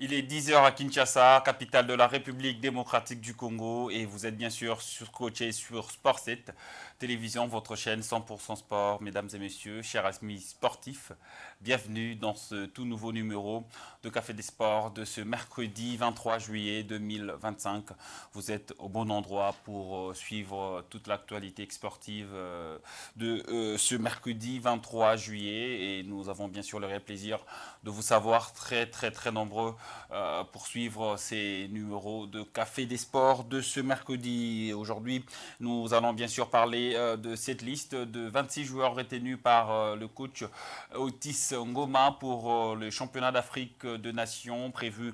Il est 10 heures à Kinshasa, capitale de la République démocratique du Congo, et vous êtes bien sûr coaché sur Sport 7 Télévision, votre chaîne 100% sport. Mesdames et messieurs, chers amis sportifs, bienvenue dans ce tout nouveau numéro de Café des Sports de ce mercredi 23 juillet 2025. Vous êtes au bon endroit pour suivre toute l'actualité sportive de ce mercredi 23 juillet, et nous avons bien sûr le réel plaisir de vous savoir très nombreux pour suivre ces numéros de Café des Sports de ce mercredi. Aujourd'hui, nous allons bien sûr parler de cette liste de 26 joueurs retenus par le coach Otis Ngoma pour le championnat d'Afrique de Nations prévu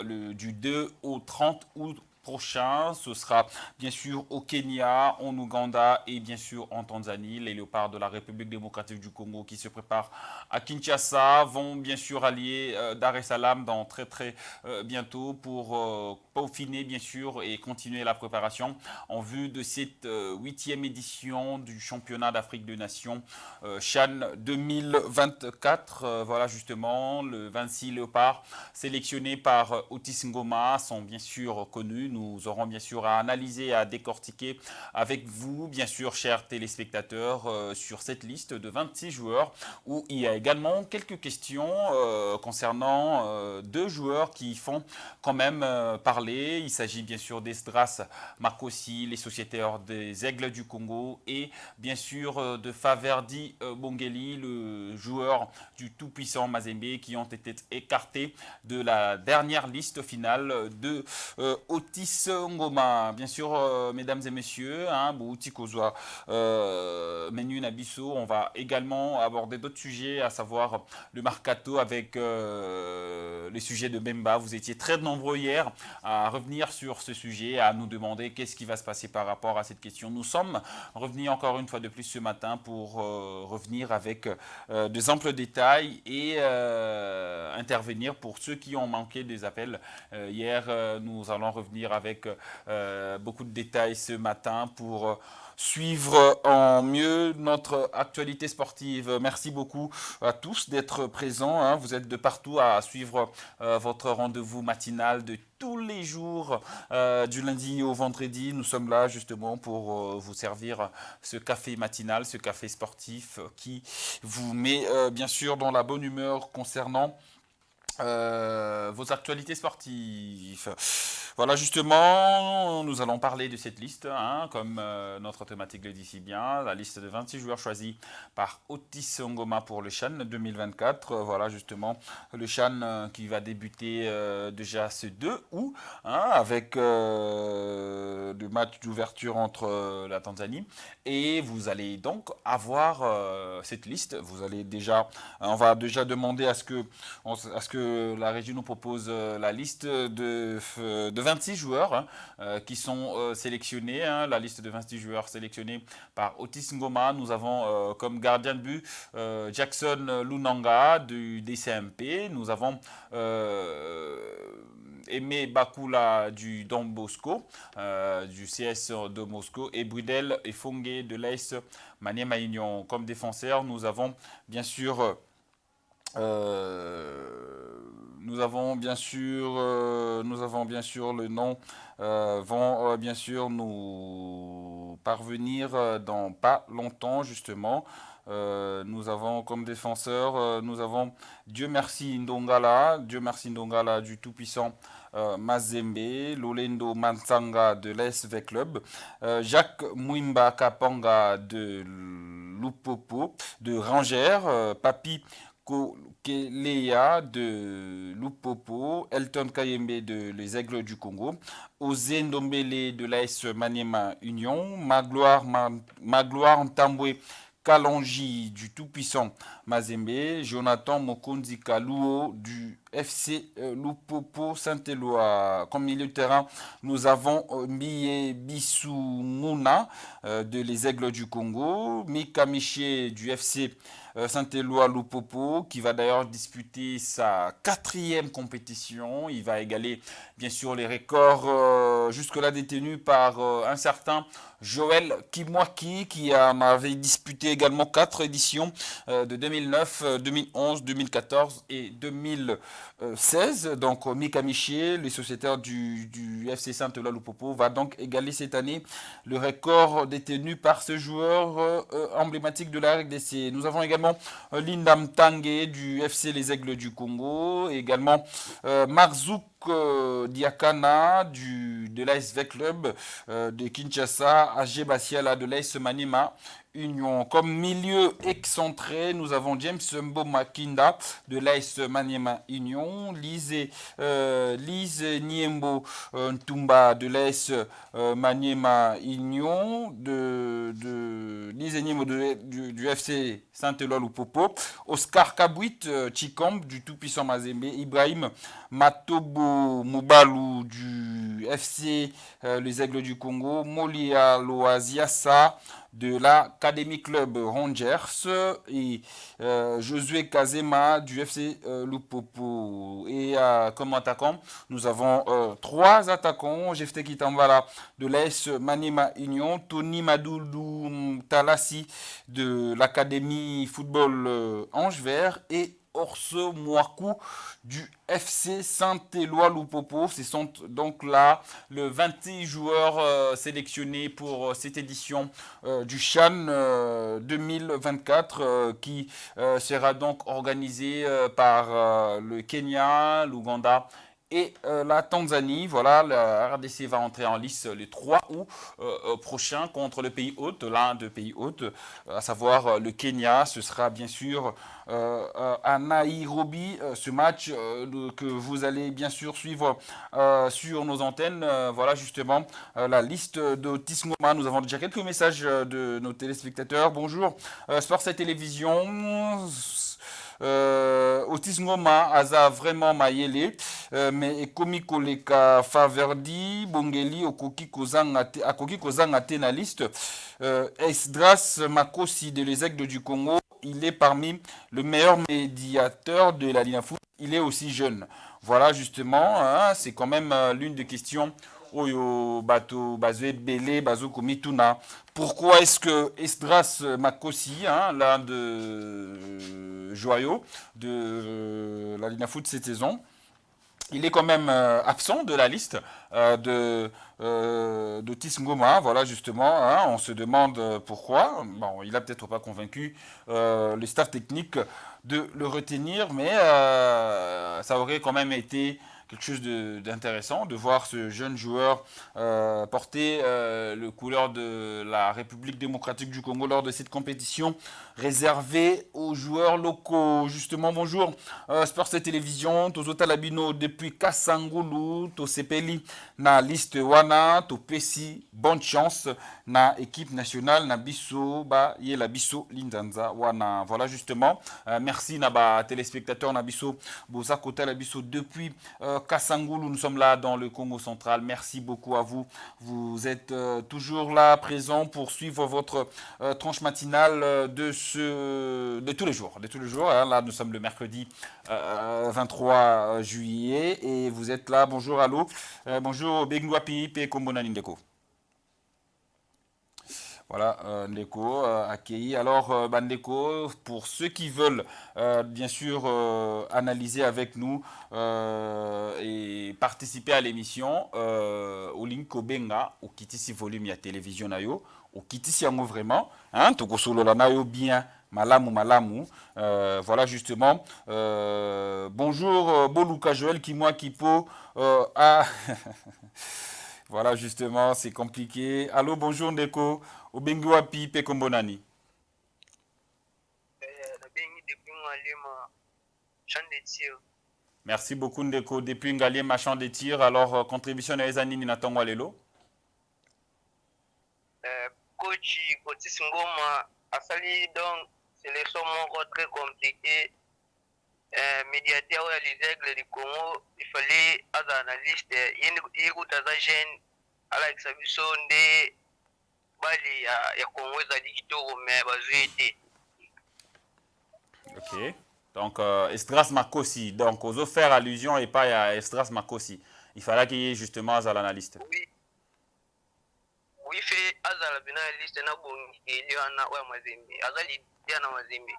du 2 au 30 août prochain. Ce sera bien sûr au Kenya, en Ouganda et bien sûr en Tanzanie. Les léopards de la République démocratique du Congo qui se préparent à Kinshasa vont bien sûr allier Dar es Salaam dans très bientôt pour peaufiner bien sûr et continuer la préparation en vue de cette huitième édition du championnat d'Afrique des Nations Chan 2024. Voilà justement, le 26 léopards sélectionnés par Otis Ngoma sont bien sûr connus. Nous aurons bien sûr à analyser, à décortiquer avec vous, bien sûr, chers téléspectateurs, sur cette liste de 26 joueurs où il y a également quelques questions concernant deux joueurs qui font quand même parler. Il s'agit bien sûr d'Esdras Marcossi, les sociétaires des Aigles du Congo, et bien sûr de Faverdi Bongeli, le joueur du tout-puissant Mazembe, qui ont été écartés de la dernière liste finale de Otis Ngoma. Bien sûr, mesdames et messieurs, hein, Bouti Kozwa, Menu Nabiso, on va également aborder d'autres sujets, à savoir le mercato avec les sujets de Bemba. Vous étiez très nombreux hier à revenir sur ce sujet, à nous demander qu'est-ce qui va se passer par rapport à cette question. Nous sommes revenus encore une fois de plus ce matin pour revenir avec de amples détails et intervenir pour ceux qui ont manqué des appels. Hier, nous allons revenir avec beaucoup de détails ce matin pour suivre en mieux notre actualité sportive. Merci beaucoup à tous d'être présents, hein. Vous êtes de partout à suivre votre rendez-vous matinal de tous les jours, du lundi au vendredi. Nous sommes là justement pour vous servir ce café matinal, ce café sportif qui vous met bien sûr dans la bonne humeur concernant vos actualités sportives. Voilà, justement, nous allons parler de cette liste, hein, comme notre thématique le dit si bien, la liste de 26 joueurs choisis par Otis Ngoma pour le Chan 2024. Voilà, justement, le Chan qui va débuter déjà ce 2 août, hein, avec le match d'ouverture entre la Tanzanie. Et vous allez donc avoir cette liste. Vous allez déjà, on va déjà demander à ce que la régie nous propose la liste de 26 joueurs, hein, qui sont sélectionnés, hein, la liste de 26 joueurs sélectionnés par Otis Ngoma. Nous avons comme gardien de but Jackson Lunanga du DCMP. Nous avons Aimé Bakula du Don Bosco, du CS de Moscou, et Brudel et Fongue de l'AS Maniema Union. Comme défenseur, nous avons bien sûr nous avons bien sûr le nom vont bien sûr nous parvenir dans pas longtemps justement. Nous avons comme défenseur, nous avons Dieu merci Ndongala du tout-puissant Mazembe, Lolendo Mansanga de l'SV Club, Jacques Mouimba Kapanga de Lupopo, de Rangers, Papi Kelea de Lupopo, Elton Kayembe de Les Aigles du Congo, Ozé Ndombele de l'AS Maniema Union, Magloire Ntambwe Kalonji du tout-puissant Mazembe, Jonathan Mokonzi Kaluo du FC Lupopo Saint-Éloi. Comme milieu de terrain, nous avons Mie Bissou Mouna de Les Aigles du Congo, Mika Miché du FC Saint-Éloi Lupopo, qui va d'ailleurs disputer sa quatrième compétition. Il va égaler bien sûr les records jusque-là détenus par un certain Joël Kimwaki, qui avait disputé également 4 éditions de 2009, 2011, 2014 et 2016. Donc Mika Miché, le sociétaire du FC Saint-Éloi Lupopo, va donc égaler cette année le record détenu par ce joueur emblématique de la RDC. Nous avons également Lindam Tanguay du FC Les Aigles du Congo, et également Marzouk Diakana de l'ASV Club de Kinshasa, AG Basiala de l'AS Manima Union. Comme milieu excentré, nous avons James Mboma Kinda de l'AS Maniema Union, Lise Niembo Ntumba de l'AS Maniema Union, Lise Niembo du FC Saint-Éloi Lupopo, Oscar Kabouit Chikamp du tout-puissant Mazembe, Ibrahim Matobo Mobalou du FC Les Aigles du Congo, Molia Loaziasa de l'Academy Club Rangers et Josué Kazema du FC Lupopo. Et comme attaquant, nous avons 3 attaquants. Jefte Kitambala de l'AS Manema Union, Tony Madoudou Talassi de l'Académie Football Ange Vert et Orso Mouakou du FC Saint-Éloi Lupopo. Ce sont donc là le 21 joueurs sélectionnés pour cette édition du CHAN 2024 qui sera donc organisée par le Kenya, l'Ouganda et la Tanzanie. Voilà, la RDC va entrer en lice le 3 août prochain contre le pays hôte, l'un des pays hôtes, à savoir le Kenya. Ce sera bien sûr à Nairobi, ce match que vous allez bien sûr suivre sur nos antennes. Voilà justement la liste d'Otis Ngoma. Nous avons déjà quelques messages de nos téléspectateurs. Bonjour, Sport 7 Télévision. Otis Ngoma aza vraiment mayele mais ekomi koleka Faverdi Bongeli akoki kozanga te na liste. Esdras Makosi de Les Aigles du Congo, il est parmi le meilleur médiateur de la Ligue Foot. Il est aussi jeune. Voilà justement, hein, c'est quand même l'une des questions. Oyo bato bazwe belé bazo komituna. Pourquoi est-ce que Esdras Makosi, hein, l'un de joyaux de la Ligue Foot cette saison, il est quand même absent de la liste d'Otis Ngoma. Voilà justement, hein, on se demande pourquoi. Bon, il a peut-être pas convaincu le staff technique de le retenir, mais ça aurait quand même été quelque chose d'intéressant de voir ce jeune joueur porter le couleur de la République démocratique du Congo lors de cette compétition réservée aux joueurs locaux. Justement, bonjour, Sport 7 Télévision, Tozota Labino depuis Kasangulu, Tosepeli na liste wana, Topesi, bonne chance na équipe nationale na biso ba yela biso Lindanza wana. Voilà justement, merci na ba téléspectateurs na biso boza kota la biso depuis Kasangulu. Nous sommes là dans le Congo central. Merci beaucoup à vous. Vous êtes toujours là, présents pour suivre votre tranche matinale de tous les jours. De tous les jours. Hein. Là, nous sommes le mercredi 23 juillet et vous êtes là. Bonjour, allô. Bonjour, Bengwapi, Pe Kombonani Ndeko. Voilà, Ndeko accueilli. Alors, Bandeko, pour ceux qui veulent bien sûr analyser avec nous et participer à l'émission, au link Kobenga, au Kitisi volume ya télévision nayo, au Kitisi yango vraiment, hein, tokosolo la nayo bien. Malamu, malamu. Voilà justement. Bonjour, Boluka Joël Kimwa Kipo. Voilà justement, c'est compliqué. Allô, bonjour Ndeko. Obengi wapi pe kombonani. Merci beaucoup Ndeko. Depuis Ngaliema champ de tir. Alors, contribution à Ezanini Natongo Lelo. Coach Otis Ngoma a fallu donc sélection très compliquée. Médiateur à Les Aigles du Congo, il fallait être analyste. Il y a des jeunes à l'exhibition de Bali ya Congo za Dikito mais bazui été. Ok. Donc, Esdras Makosi. Donc, aux faire allusion et pas à Esdras Makosi. Il fallait qu'il y ait justement à l'analyste. Oui, oui, fait Azala bina liste na bongi Eliana wa Mazembe. Azali Diana Mazembe.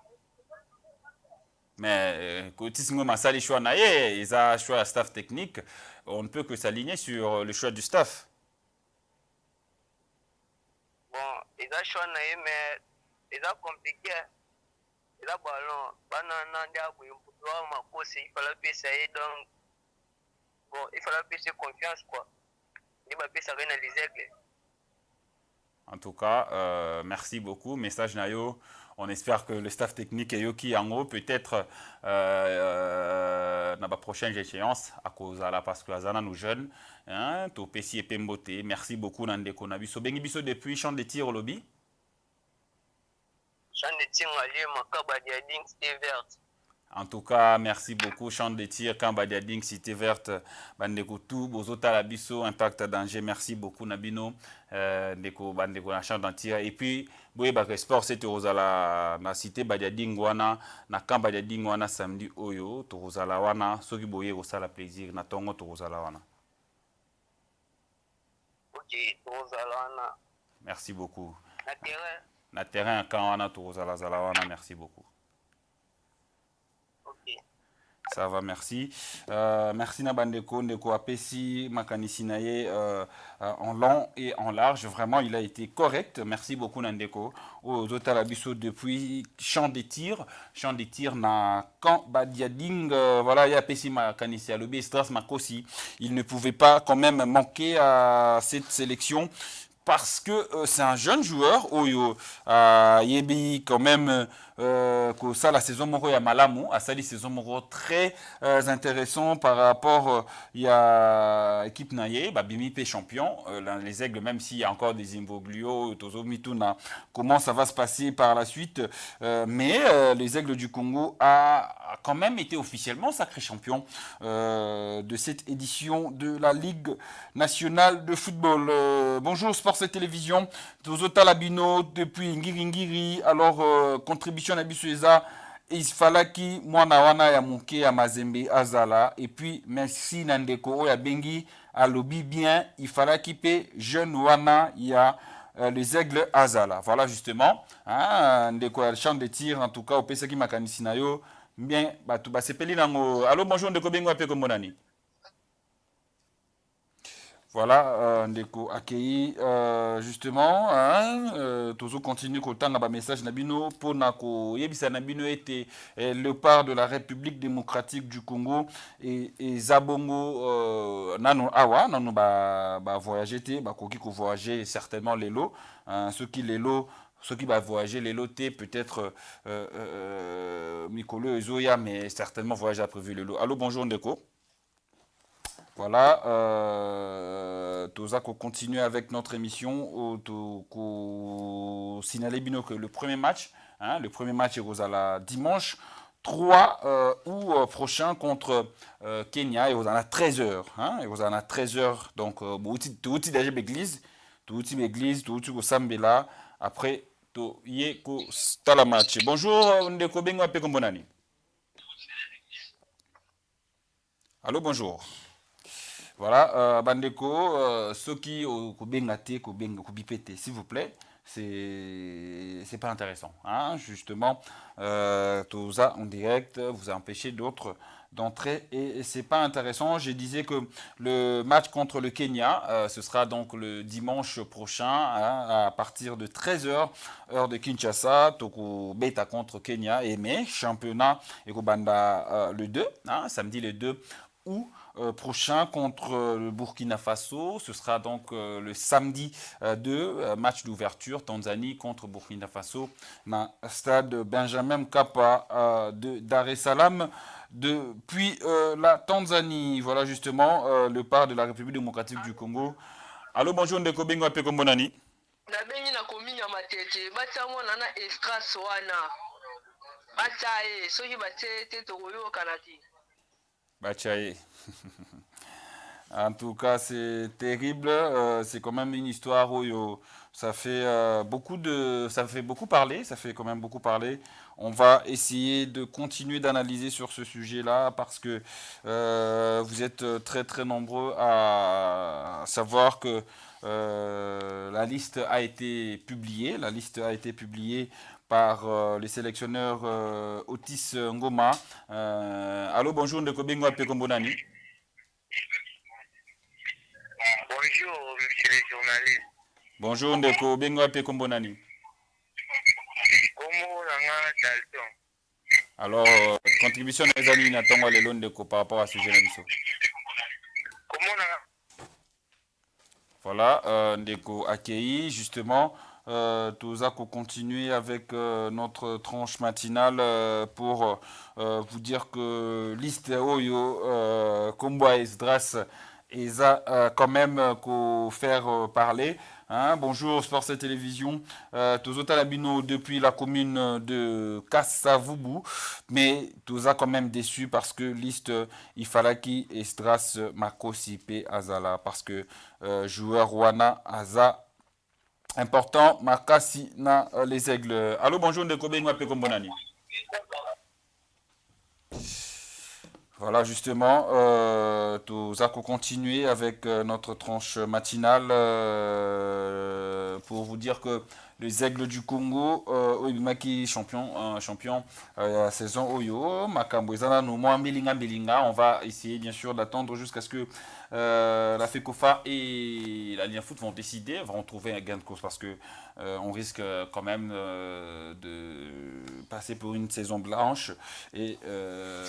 Mais Kotismo Massali choix naïe, ils ont choix staff technique. On ne peut que s'aligner sur le choix du staff. Bon, ils ont choisi mais ils ont compliqué. Ils ont ballon. Banana diabo yumputua Makosi. Il fallait payer donc. Bon, il fallait payer confiance quoi. Il va payer ça rien les aigles. En tout cas, merci beaucoup. Message Nayo. On espère que le staff technique est Yoki en haut, peut-être dans la prochaine échéance, à cause de la parce que Azana nous jeunes, hein, to Pessi et Pembote. Merci beaucoup Nandeko Nabiso. Bengi biso depuis champ de tir au lobby. Champ de tir allié Makaba Diading Steve Vert. En tout cas, merci beaucoup. Champ de tir, Kambadiading, Cité Verte, Bandeko tout, Bozota Labiso, Impact Danger. Merci beaucoup, Nabino, Ndeko, Bandeko, la champ de tir. Et puis, Boye Bakre Sport, c'était Rosala, na Cité Badiading Wana, na Kambadiading Wana, samedi Oyo, to Rosala Wana, Soki Boye Rosala plaisir, na Tongo, to Rosala Wana. Ok, Rosala Wana. Merci beaucoup. Na terrain. Na terrain, quand Wana, to Rosala Zala Wana, merci beaucoup. Ça va, merci. Merci Nabandeko, Ndeko Apesi, Makanisi Naye, en long et en large. Vraiment, il a été correct. Merci beaucoup Nandeko. Aux autres Alabiso depuis champ des tirs. Champ des tirs na Camp Badiading. Voilà, il y a Apesi Makanisi Alobi, Stras Makosi. Il ne pouvait pas quand même manquer à cette sélection parce que c'est un jeune joueur. Oyo, Yebi quand même. Que ça la saison moro ya malamu à ça la saison moro très intéressant par rapport il y a équipe naye bah bimi p champion les aigles même s'il y a encore des imbroglios tozo mituna comment ça va se passer par la suite mais les aigles du Congo a quand même été officiellement sacré champion de cette édition de la Ligue nationale de football. Bonjour Sports et Télévision, tozo talabino depuis Ngiri alors contribution na biso eza isfalaki mwana wana ya moke ya Mazembe azala et puis merci na ndeko oyo abengi alobi bien ifalaki pe jeune wana ya les aigles azala. Voilà justement hein, ndeko ya champ de tir en tout cas opesaki makanisi na yo bien bato basepeli nango. Allo bonjour ndeko bengo ape komonani. Voilà, ndeko accueilli justement toujours continue kotan na ba message nabino pour nako yebisa nabino était le part de la République démocratique du Congo et zabongo nano awa nano ba voyager te ba koki ko voyager certainement lelo ceux qui lelo ceux qui va voyager les lotés peut-être Mikolo Ezoya mais certainement voyage a prévu lelo. Allô bonjour ndeko. Voilà, Tozako continue avec notre émission. Signaler Bino que le premier match est Rosala dimanche 3 août prochain contre Kenya et Rosala 13h. Et Rosala 13h, donc, tout déjà l'église, tout l'église, tout Sambela. Après, tout y la match. Bonjour, Ndeko Bengo Apekombonani. Allô, bonjour. Voilà, Bandeko, ceux qui ont bengate, bipete, s'il vous plaît, c'est pas intéressant. Hein? Justement, tout ça en direct vous a empêché d'autres d'entrer et c'est pas intéressant. Je disais que le match contre le Kenya, ce sera donc le dimanche prochain hein, à partir de 13h, heure de Kinshasa, Toko Beta contre Kenya et mais championnat et Banda le 2, hein, samedi le 2 août. Prochain contre le Burkina Faso. Ce sera donc le samedi 2, match d'ouverture, Tanzanie contre Burkina Faso, dans le stade Benjamin Mkapa de Dar es Salaam. Depuis la Tanzanie, voilà justement le part de la République démocratique du Congo. Allô, bonjour, Ndeko Bengo Apeko Mbonani. Nabengi na kominya matete batamo nana estras wana bachaye soki batete tokoyoka nati Bachaye. En tout cas, c'est terrible. C'est quand même une histoire où ça fait ça fait beaucoup parler. Ça fait quand même beaucoup parler. On va essayer de continuer d'analyser sur ce sujet-là parce que vous êtes très très nombreux à savoir que la liste a été publiée. La liste a été publiée par les sélectionneurs Otis Ngoma. Allô, bonjour, Ndeko Bengo Apekombonani. Bonjour, monsieur le journaliste. Bonjour Ndeko Bengo Apekombonani. Comment Ranga Dalton? Alors, contribution des amis Natongo Lelo Ndeko par rapport à ce sujet là. Comment Ranga? Voilà, Ndeko accueilli justement. Tous à continuer avec notre tranche matinale pour vous dire que liste Oyo, Kombo Esdras, et ça quand même qu'au faire parler. Hein, bonjour Sport et Télévision, tous autres labino depuis la commune de Kassavubu, mais tous a quand même déçu parce que liste Ifalaki Esdras Makosi P Azala parce que joueur Wana Aza important, Makasi na les aigles. Allô, bonjour, Ndeko Bengo Apekombonani. Voilà, justement, nous allons continuer avec notre tranche matinale pour vous dire que les Aigles du Congo, Maki champion la saison Oyo, Makambo Ezana no moins Belinga. On va essayer bien sûr d'attendre jusqu'à ce que la FECOFA et la Ligue Foot vont trouver un gain de cause parce que on risque quand même de passer pour une saison blanche et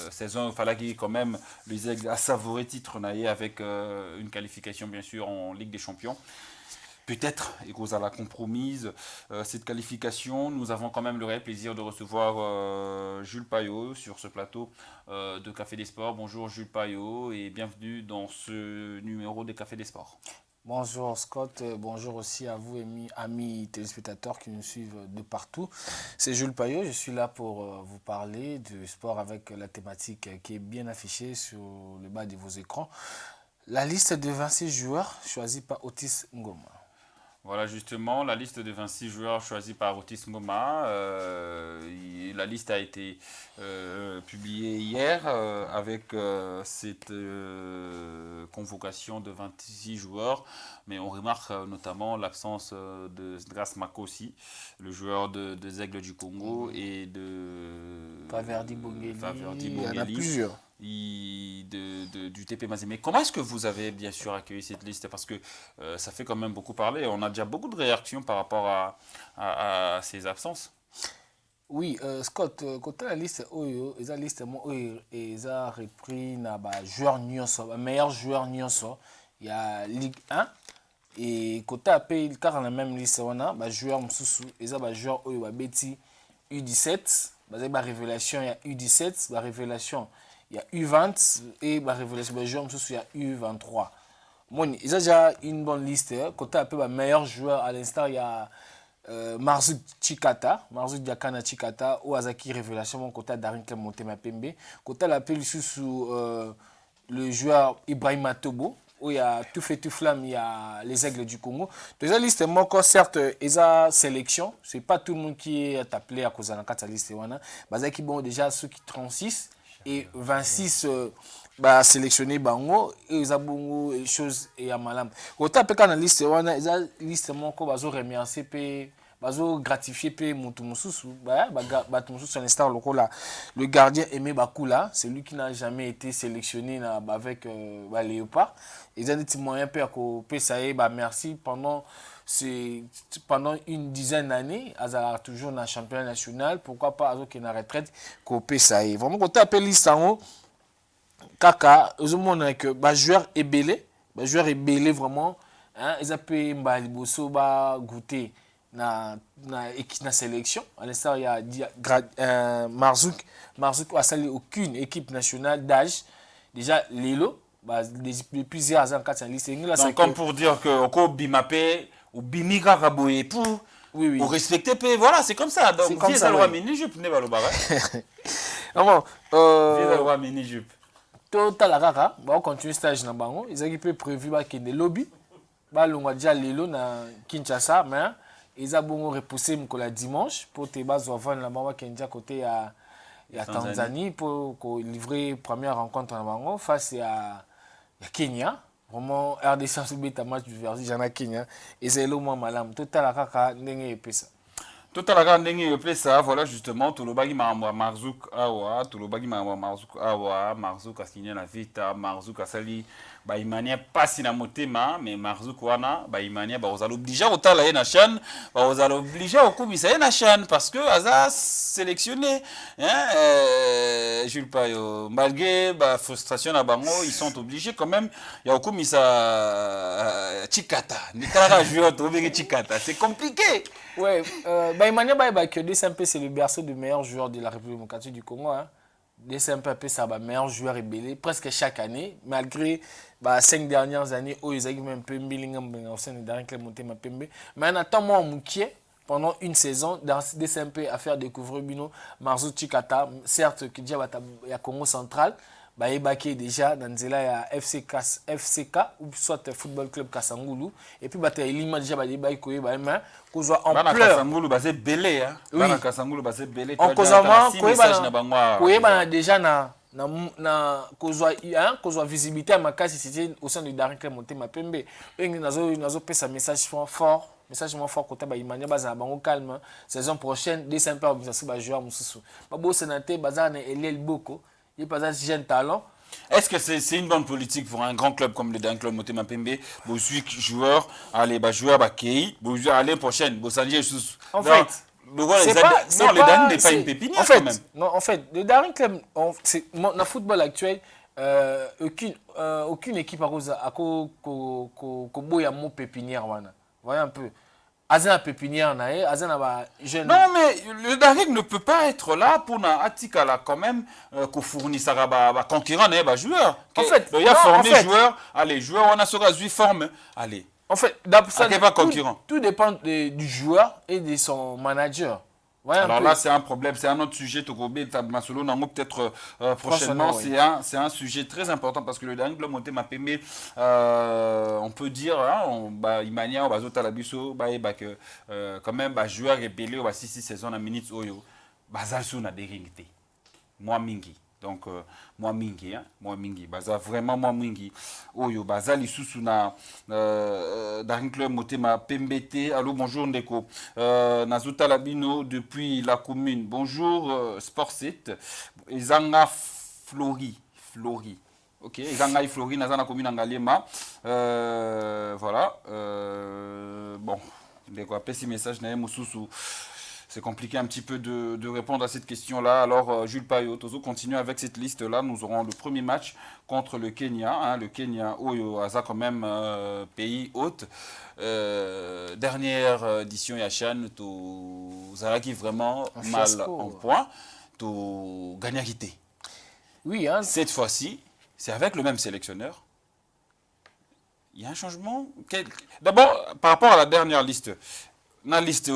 saison il fallait qu'il y ait quand même les Aigles à savourer titre avec une qualification bien sûr en Ligue des Champions. Peut-être, et cause à la compromise, cette qualification, nous avons quand même le réel plaisir de recevoir Jules Payot sur ce plateau de Café des Sports. Bonjour Jules Payot et bienvenue dans ce numéro des Cafés des Sports. Bonjour Scott, bonjour aussi à vous amis téléspectateurs qui nous suivent de partout. C'est Jules Payot, je suis là pour vous parler du sport avec la thématique qui est bien affichée sur le bas de vos écrans. La liste de 26 joueurs choisis par Otis Ngoma. Voilà justement la liste de 26 joueurs choisis par Otis Ngoma. La liste a été publiée hier avec cette convocation de 26 joueurs. Mais on remarque notamment l'absence de Zdras Makosi, le joueur des Aigles du Congo, et de Faverdi Bongeli. Il y en a plusieurs. Du TP Mazembe. Comment est-ce que vous avez bien sûr accueilli cette liste? Parce que ça fait quand même beaucoup parler. On a déjà beaucoup de réactions par rapport à ces absences. Oui, Scott, côté la liste Oyo, la liste Oyo, ils ont repris joueur nyonso, meilleur joueur nyonso. Il y a Ligue 1 et côté AP, car on a même liste on a joueur Msusu, ils ont joueur Oyo, Betty U17, bah révélation il y a U17, bah révélation il y a U20 et bah révélation bah joueur Msusu il y a U23. Bon, ils ont déjà une bonne liste. Côté AP, bah meilleur joueur à l'instant il y a Marzouk Chikata, Marzouk Diakana Chikata, Oazaki Révélation, mon côté Darin Motema Pembe. Côté l'appel sous le joueur Ibrahima Tobo, où il y a tout fait tout flamme, il y a les Aigles du Congo. Deuxième liste, moi, certes, ils ont sélection, c'est pas tout le monde qui est appelé à cause de la liste. Bazaki, bon, déjà ceux qui 36 et 26. Bah sélectionner bango et ils ont des choses et à malam. Autant que dans la liste wana ils ont liste mon ko bazo remercier pe bazo gratifier pe mutu mususu bah mususu sur l'instar le gardien Aimé Bakula, c'est lui qui n'a jamais été sélectionné avec Léopard. Ils ont des moyens pour que ça y bah merci pendant une dizaine d'années, ils ont toujours dans le championnat national, pourquoi pas avec une retraite qu'on peut ça y. Vraiment quand tu appelles liste en haut Kaka, ils ont que joueur est belé vraiment, hein, ils appellent Mbaliboso goûter na sélection. À l'instant il y a Marzouk a sali aucune équipe nationale d'âge. Déjà Lelo, depuis plusieurs ans quand liste. Donc comme pour dire que au Bimapé ou Bimika Raboye pour oui. Ou respecter pe voilà, c'est comme ça. Donc c'est comme ça. Mini jupe ne va le barrer. Vraiment Mini jupe. total kaka ba continuer stage na bango ezaki pe prévu ba kende lobby ba longwa déjà lelo na Kinshasa mais eza bongo repousser mkola dimanche pour te bazwa vendre la bango kenja côté ya Tanzanie pour livrer première rencontre na bango face à Kenya. Vraiment RDC subit un match du verdi jana Kenya et c'est le moins malam total kaka ndenge epesa. Totalaka ndenge pesa voilà justement tolobaki makambo Marzouk awa tolobaki makambo Marzouk awa Marzouk asinya na vita Marzouk asali ba imania pasi na motema mais Marzouk wana ba imania ba ozalo obligé otala ye na CHAN ba ozalo obligé okubisa ye na CHAN parce que aza sélectionné hein Jules Payo malgré ba frustration na bango ils sont obligés quand même ya okumisa Chikata ni kala joueur tobeki Chikata c'est compliqué. Ouais, Baïmania que DSMP c'est le berceau du meilleur joueur de la République démocratique du Congo. Hein. DSMP c'est le meilleur joueur rébellé presque chaque année, malgré 5 dernières années où ils ont un peu Millingham au sein de Darren Clémenté Mapembe. Mais en attendant Moukié, pendant une saison, dans DSMP à faire découvrir Bino Marzo Chikata, certes qui déjà il y a Congo central. Baïbaki déjà dans la FCK ou soit Football Club Kasangulu et puis il déjà Baïkoye Baïma qu'on soit en pleurs Kasangulu basé belé hein bana Kasangulu basé belé en causant koye bana déjà na qu'on soit visibilité à ma case c'était au sein de Darren Clémenté Mapembe et nazo pesa message fort message fort côté Baïmania baza bango calme saison prochaine décembre ça se ba joueur mususu babo sénateur baza na Eliel Boko. Il pas un jeune talent. Est-ce que c'est une bonne politique pour un grand club comme le Darren Clémenté Mapembe, vous suivez joueur, allez, joueur, Kei, vous jouez à l'année prochaine, vous s'en en fait, non, le Darren n'est pas une pépinière en fait, quand même. Non, en fait, le Darren Clémenté, dans le football actuel, aucune équipe a boya mo pépinière. Voyez un peu. Azana pépinière nae, azana ba jeune. Non mais le Darren ne peut pas être là pour na atikala quand même qu'on fournisse à ba concurrent nae ba joueur. En fait, il y a formé joueur, allez, joueur on a sera joué forme, allez. En fait, tout dépend du joueur et de son manager. Ouais, alors là, c'est un problème, c'est un autre sujet. Peut-être prochainement, c'est un sujet très important parce que le Darren Clémenté Mapembe, on peut dire, Imania, on va zoter la biso, que quand même, joueur rébellé, on va 6 saisons à minutes, oyo, bazalsou na déringté. Moi, mingi. Donc, moi mingi, baza vraiment moi mingi. Oyo, bazali sous na Darren Clémenté Mapembe. Allô, bonjour Ndeko. Nazuta Labino depuis la commune. Bonjour Sportset. Ezanga Flori. Ok, Ezanga Flori, Nazana commune Angalema. Voilà. Bon, Ndeko a petit message na Moussousou. C'est compliqué un petit peu de répondre à cette question-là. Alors, Jules Payo, Tozo continue avec cette liste-là. Nous aurons le premier match contre le Kenya. Hein, le Kenya, Oyo, Aza quand même pays hôte. Dernière édition Yachan, tu Zaraki vraiment mal en point. Tu Gagnarité. Oui, hein. Cette fois-ci, c'est avec le même sélectionneur. Il y a un changement. D'abord, par rapport à la dernière liste, la liste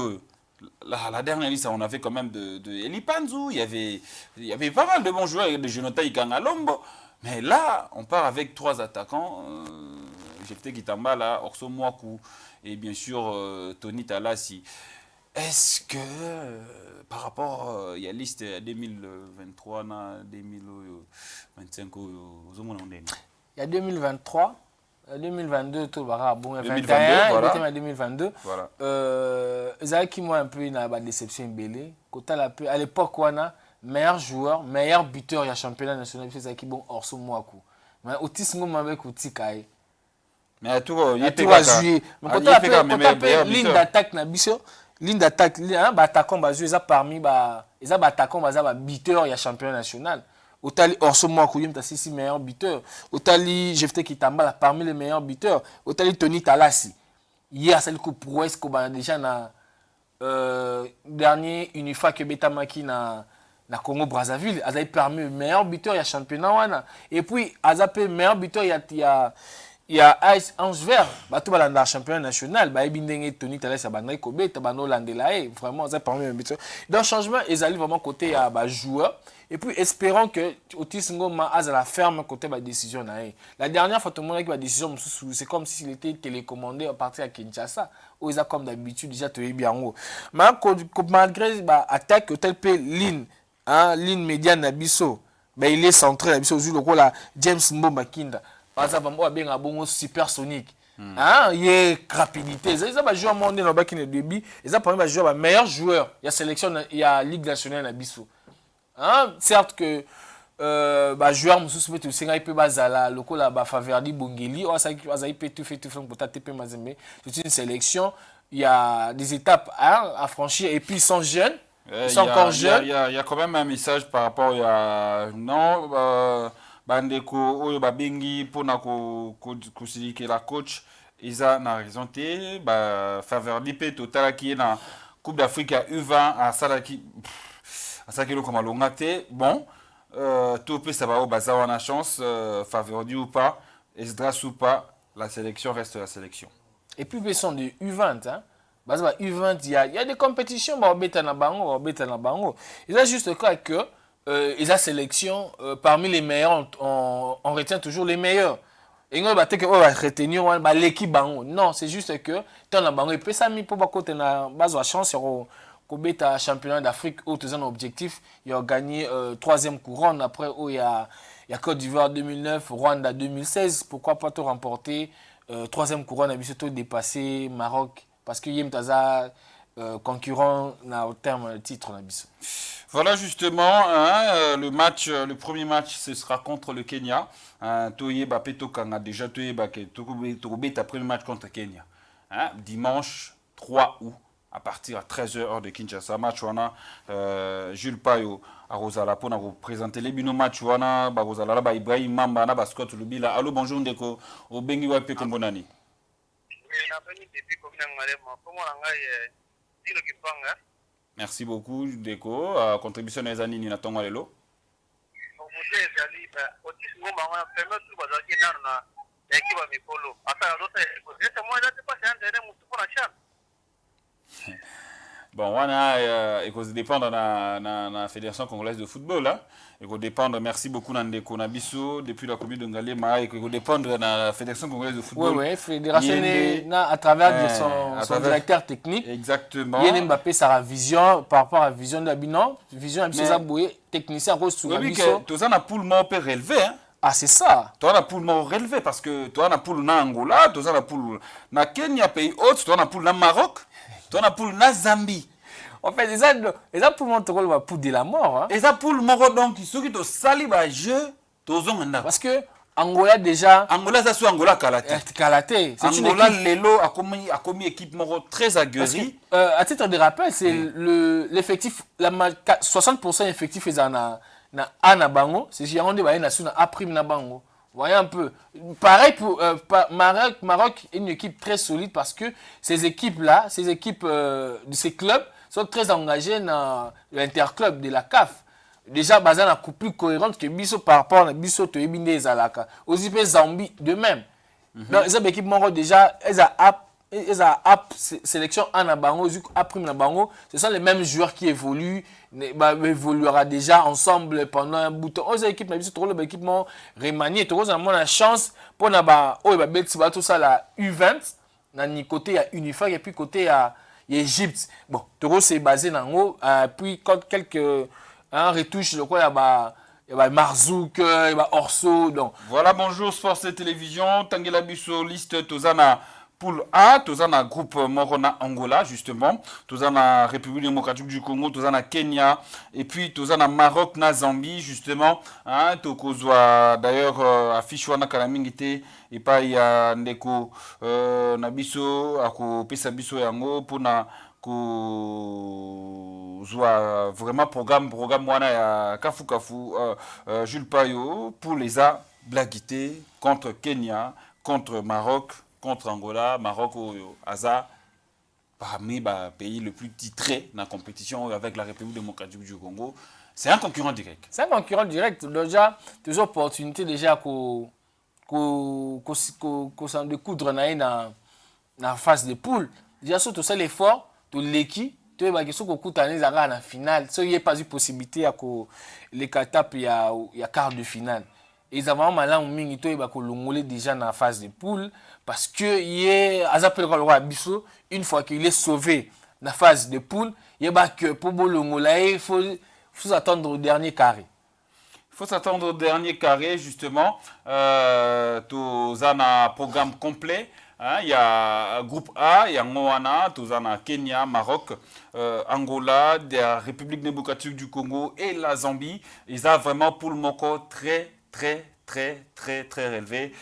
la dernière liste, on avait quand même de Eli Panzou, il y avait pas mal de bons joueurs, de Jonathan Ikangalombo. Mais là, on part avec 3 attaquants. Jefte Kitamba, là, Orso Mwaku et bien sûr Tony Talassi. Est-ce que par rapport il y a liste 2023, 2025, il y a 2023. 2022 tout bara bon 2021 voilà 2022 voilà ezaki moi un peu na ba déception belé kota la peu à l'époque wana meilleur joueur meilleur buteur ya championnat national ezaki bon Orso Mwaku mais otisngo avec Otikae mais tout il était pas joué mais kota la ligne d'attaque na biso ligne d'attaque ba attaquant ba jouer ça parmi ba attaquant ba buteur ya championnat national. Otali Orso Mwaku yem ta 6 meilleurs buteurs. Otali Jefte Kitamba parmi les meilleurs buteurs. Otali Tony Talassi. Hier c'est le coup prouesse qu'on a déjà na dernier Unifa que Betamaki na Congo Brazzaville, azay parmi les meilleurs buteurs ya championnat wana. Et puis azapé meilleur buteur il y a Ice Ange Vert, bato balanda championnat national, ba ebindenge Tony Talassi bandai Kobe, tabano landelae, vraiment azay parmi les buteurs. Dans changement, ils allaient vraiment côté à joueur. Et puis, espérons que Otis Ngoma a la ferme côté de la décision. La dernière fois, tout le monde a dit que la décision, c'est comme s'il était télécommandé à partir de Kinshasa. Où ils ont comme d'habitude déjà tout bien. Mais malgré l'attaque, tel peu ligne médiane Nabiso, il est centré Nabiso, le James Mbomba Kinda. Par exemple, il y a un supersonique. Il y a rapidité. Ils ont joué à mon début. Ils ont joué à meilleur joueur. Il y a sélection, il y a Ligue nationale Nabiso. Certes que joueur mususu peut aussi peut bazala lokola ba Faverdi Bongeli on ça peut tout fait pour TP Mazembe. C'est une sélection, il y a des étapes à franchir et puis ils sont jeunes, ils sont encore jeunes. Il y a quand même un message par rapport à non bandeko oyo babengi pona ko que la coach Isa na raison te Faverdi peut total qui est dans Coupe d'Afrique à U20 à Salaki à ça que comme alongate bon tout peut ça va au bazar on a chance Faverdi ou pas Esdras ou pas la sélection reste la sélection et puis ils sont de U20 U20 il y a des compétitions bango il a juste le cas que ils ont sélection parmi les meilleurs on retient toujours les meilleurs et on va retenir l'équipe bango non c'est juste que dans bango et puis ça mis pour côté na base la chance Kobeta championnat d'Afrique où tu as un objectif, il a gagné 3e couronne après où il y a Côte d'Ivoire 2009, Rwanda 2016, pourquoi pas te remporter 3e couronne et surtout dépasser Maroc parce qu'il y a concurrent au terme de titre. Voilà justement le premier match ce sera contre le Kenya. Toye Bapeto Kanga déjà Toye Tokobeta premier match contre Kenya. Dimanche 3 août. À partir à 13h de Kinshasa, match wana Jules Payo à Rosala pour nous présenter les bino match wana ba Rosala ba Ibrahim Mamba na ba Scott Lubila. Allô bonjour ndeko au bengi wa pe kombonani. Merci beaucoup ndeko contribution les années na tonga lelo. Bon, il faut dépendre de la Fédération congolaise de football. Il faut dépendre, merci beaucoup Nandeko Nabiso, depuis la commune de Ngalema, il faut dépendre de la Fédération congolaise de football. Oui, Fédération à travers son directeur technique. Exactement. Il y a Mbappé, sa vision par rapport à la vision de Binon, vision de Zaboué, technicien rose sous Nabiso. Oui, tu as un poule mort relevé. Ah, c'est ça. Tu as un poule mort relevé parce que tu as un poule na Angola, tu as un poule na Kenya, pays autres, tu as un poule na Maroc. On a pour la Zambie. En fait, les pour montrer le pour de la mort. Et ça pour le mort donc ceux qui te sali ba jeu parce que Angola déjà ça soit Angola Kalaté. C'est une Angola lelo a commis équipe mort très aguerrie. À titre de rappel, c'est l'effectif 60% effectif est na Anabango, c'est si on dit ba na suna a prime na bango. Voyez un peu. Pareil pour Maroc est une équipe très solide parce que ces équipes-là, de ces clubs sont très engagés dans l'interclub de la CAF. Déjà, Bazan a plus cohérente que Bisso par rapport à Bisso to Ebinde Zalaka. Aussi, Zambie, de même. Donc, les équipes Maroc, déjà, elles ont sélection en Abango, après Nabango, ce sont les mêmes joueurs qui évoluent, évoluera déjà ensemble pendant un bout de temps. Les équipes, l'équipe remaniée, tu as la chance pour tout ça, la U20, dans côté il y a Unifor et puis côté il y a Égypte. Bon, Toro c'est basé dans haut, puis quelques retouches, il y a Marzouk, il y a Orso. Donc. Voilà, bonjour Sports et Télévision, Tangela Bisso, liste Tozana. Poule A, tous en a groupe Morona Angola justement, tous en a République démocratique du Congo, tous en a Kenya et puis tous en a Maroc na Zambie justement. Tokozwa d'ailleurs affiche wana kalamingité et pas il y a ndeko nabiso ako pesa biso yango pona ko zwa vraiment programme wana ya kafu Jules Payo pour les a blaguité contre Kenya, contre Maroc. Contre Angola, Maroc ou Aza, parmi les pays le plus titré dans la compétition avec la République démocratique du Congo, c'est un concurrent direct. C'est un concurrent direct. Déjà, des opportunités déjà qu'on s'en découdre dans la phase de poule. Déjà, surtout ça, l'effort de l'équipe, Tu vois, que ce qu'on coûte année à la finale, il n'y a pas eu possibilité à les étapes, il y a quart de finale. Et ils avaient malin mingi to ba ko longolé déjà dans la phase de poule parce que il azapel le roi Bisso une fois qu'il est sauvé dans la phase de poule, il y a que pour bolongola il faut attendre au dernier carré. Il faut s'attendre au dernier carré, justement. Tout un programme complet. Hein, il y a groupe A, il y a Moana, tout ça, Kenya, Maroc, Angola, la République démocratique du Congo et la Zambie. Ils ont vraiment pour le Moko très relevé.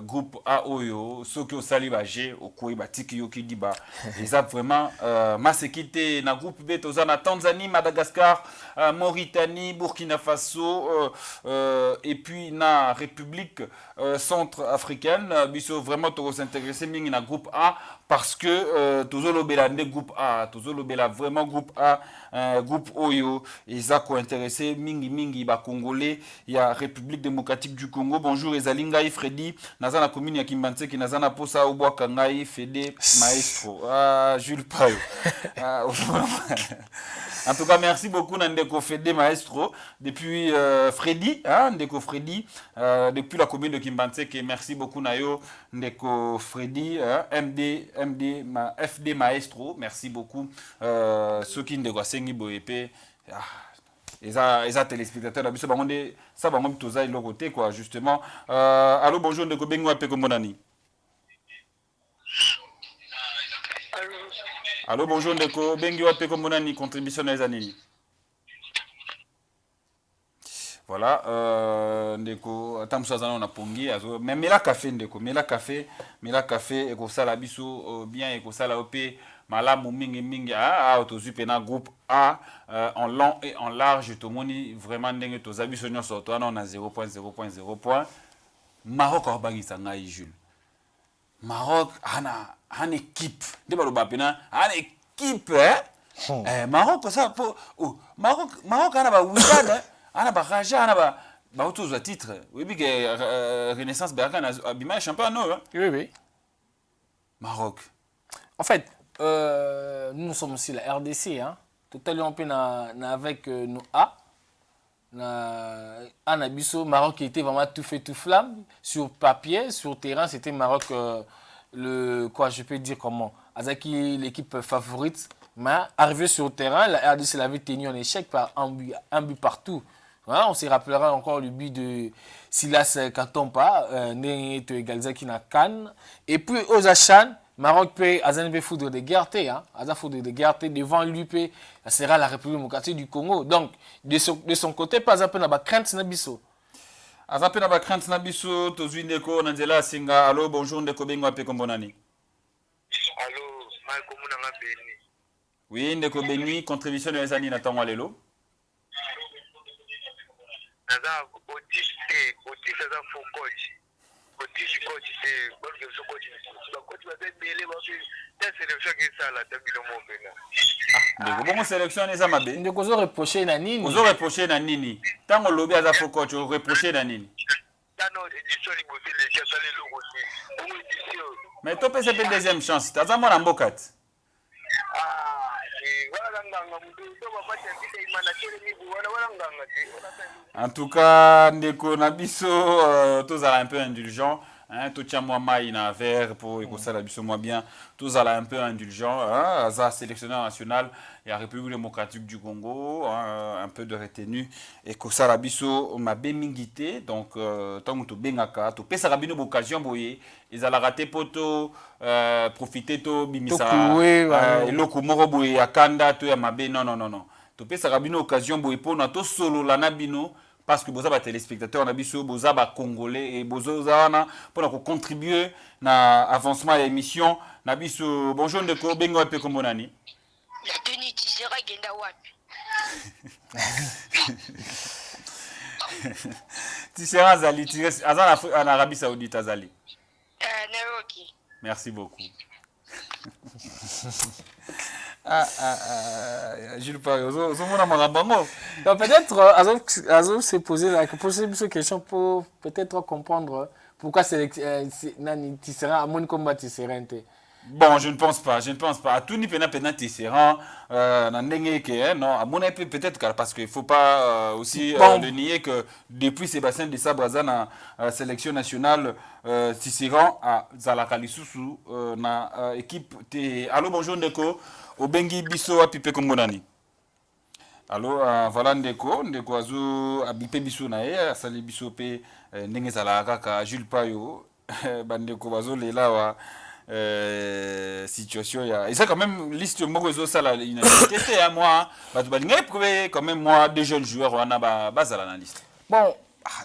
Groupe A Oyo, Sokyo Salibaje, Okoi Batiki Yoki Diba. Ils ont vraiment Masekite, na groupe B, Tozana, Tanzanie, Madagascar, Mauritanie, Burkina Faso, et puis na République centrafricaine. Biso vraiment s'intéresser na groupe A parce que Tozolo Belande groupe A, Tozolo Bela vraiment groupe A, groupe Oyo, ils ont intéressé mingi ba Congolais, il y a République démocratique du Congo. Bonjour Ezalingai Freddy, nazana commune ya Kimbanse qui nazana posa obwaka ngai Fede Maestro. Ah Jules Payo. En tout cas, merci beaucoup Ndeko Fede Maestro depuis Freddy, hein, Ndeko Freddy depuis la commune de Kimbanse. Merci beaucoup Nayo Ndeko Freddy, MD FD Maestro. Merci beaucoup ceux qui Ndeko Sengi Boepe. Les téléspectateurs, ça va même tous à l'autre côté, quoi, justement. Allô, bonjour, Ndeko Bengo Pekomonani. Allô, bonjour, Ndeko Bengo Pekomonani, contribution des années. Voilà, Ndeko, Tamsazana, on a pongi, mais Mela Café, Ndeko, Mela Café, et comme ça, la biso, bien, et comme ça, la OP. Malamu mingi autozupena groupe A en long et en large tout le monde vraiment ndenge tozabi sonyo soto on a 0.0.0 Maroc organisa ngai Jules Maroc ana équipe de baloba pena ana équipe Maroc ça pour Maroc ana ba wikana ana ba raja ana ba autozo titre oui bi que Renaissance Bergane abima champion non Oui. Maroc en fait nous sommes aussi la RDC, hein. Tout à l'heure, on peut avec nos A. Anabiso, Maroc qui était vraiment tout fait tout flamme. Sur papier, sur terrain, c'était Maroc, je peux dire comment. Azaki, l'équipe favorite. Mais arrivé sur le terrain, la RDC l'avait tenu en échec par un but partout. Hein, on se rappellera encore le but de Silas Katompa, Néto Galzaki na Cannes. Et puis aux Achan, Maroc peut Azanbe foudre de guerre, hein, foudre de guerre devant lui, ça sera la République démocratique du Congo. Donc de son côté, pas un peu na ba crainte na biso. Azape na ba crainte na biso, tozui ndeko nanzela singa. Allô, bonjour ndeko bengo ape kombonani. Allô, Malcolm Nanga Beni. Oui, ndeko Beni, contribution de Ezani na tango lelo. Naza Otis aza faux coach. Otis coach c'est bon que ce coach va être mêlé parce que c'est sélection qui ça la tabilo mon ndeko bongo sélection eza mabe. Ndeko zo reprocher na nini? Ozo reprocher na nini? Tango lobi aza faux coach, o reprocher na nini? Non, édition liboté les chats les logos aussi. Bongo édition. Mais toi c'est peut deuxième chance. Taza mona mbokat. En tout cas, ndeko nabiso tous un peu indulgent. Hein, tout tient moi maïna vert pour que ça la biso moi bien. Tous un peu indulgent. Hein, ça sélectionneur national et la République démocratique du Congo, hein, un peu de retenue et que ça la biso m'a bémingité. Donc tant que tu bengaka, tu pèses la bino occasion boyer. Ils allaient rater poto profiter to bimisa. Loko moro boyer akanda to ya mabe non. Tu pèses la bino occasion boyer pour na to solo la nabino. Parce que vous avez des téléspectateurs, vous avez des Congolais et vous avez pour contribuer à l'avancement de l'émission. Bonjour, Ndeko Bengo Ape Kombonani. La tenue Tissera Genda Wapi. Tissera Zali, en Arabie Saoudite Zali. Naroki. Merci beaucoup. Jules Paris, peut-être Azov s'est posé la question pour peut-être comprendre pourquoi Nani Tissera à mon combat Tissera. Bon, je ne pense pas, je ne pense pas. À tout ni pena pena tisserand, non, à mon avis peut-être parce qu'il ne faut pas aussi Bon, le nier que depuis Sébastien Desabraza na sélection nationale tisserand à Zalaka Lisusu na équipe te. Allô, bonjour Ndeko, Obengi Biso a Pipe Kombonani. Allô, voilà Ndeko azo abipe Biso na ye, asali Biso pe ndenge Zalaka ka Jules Payo, bandeko bazo lela wa. Situation et ça quand même liste moko ça la unanimité à moi quand même moi des jeunes joueurs on a base à la liste bon,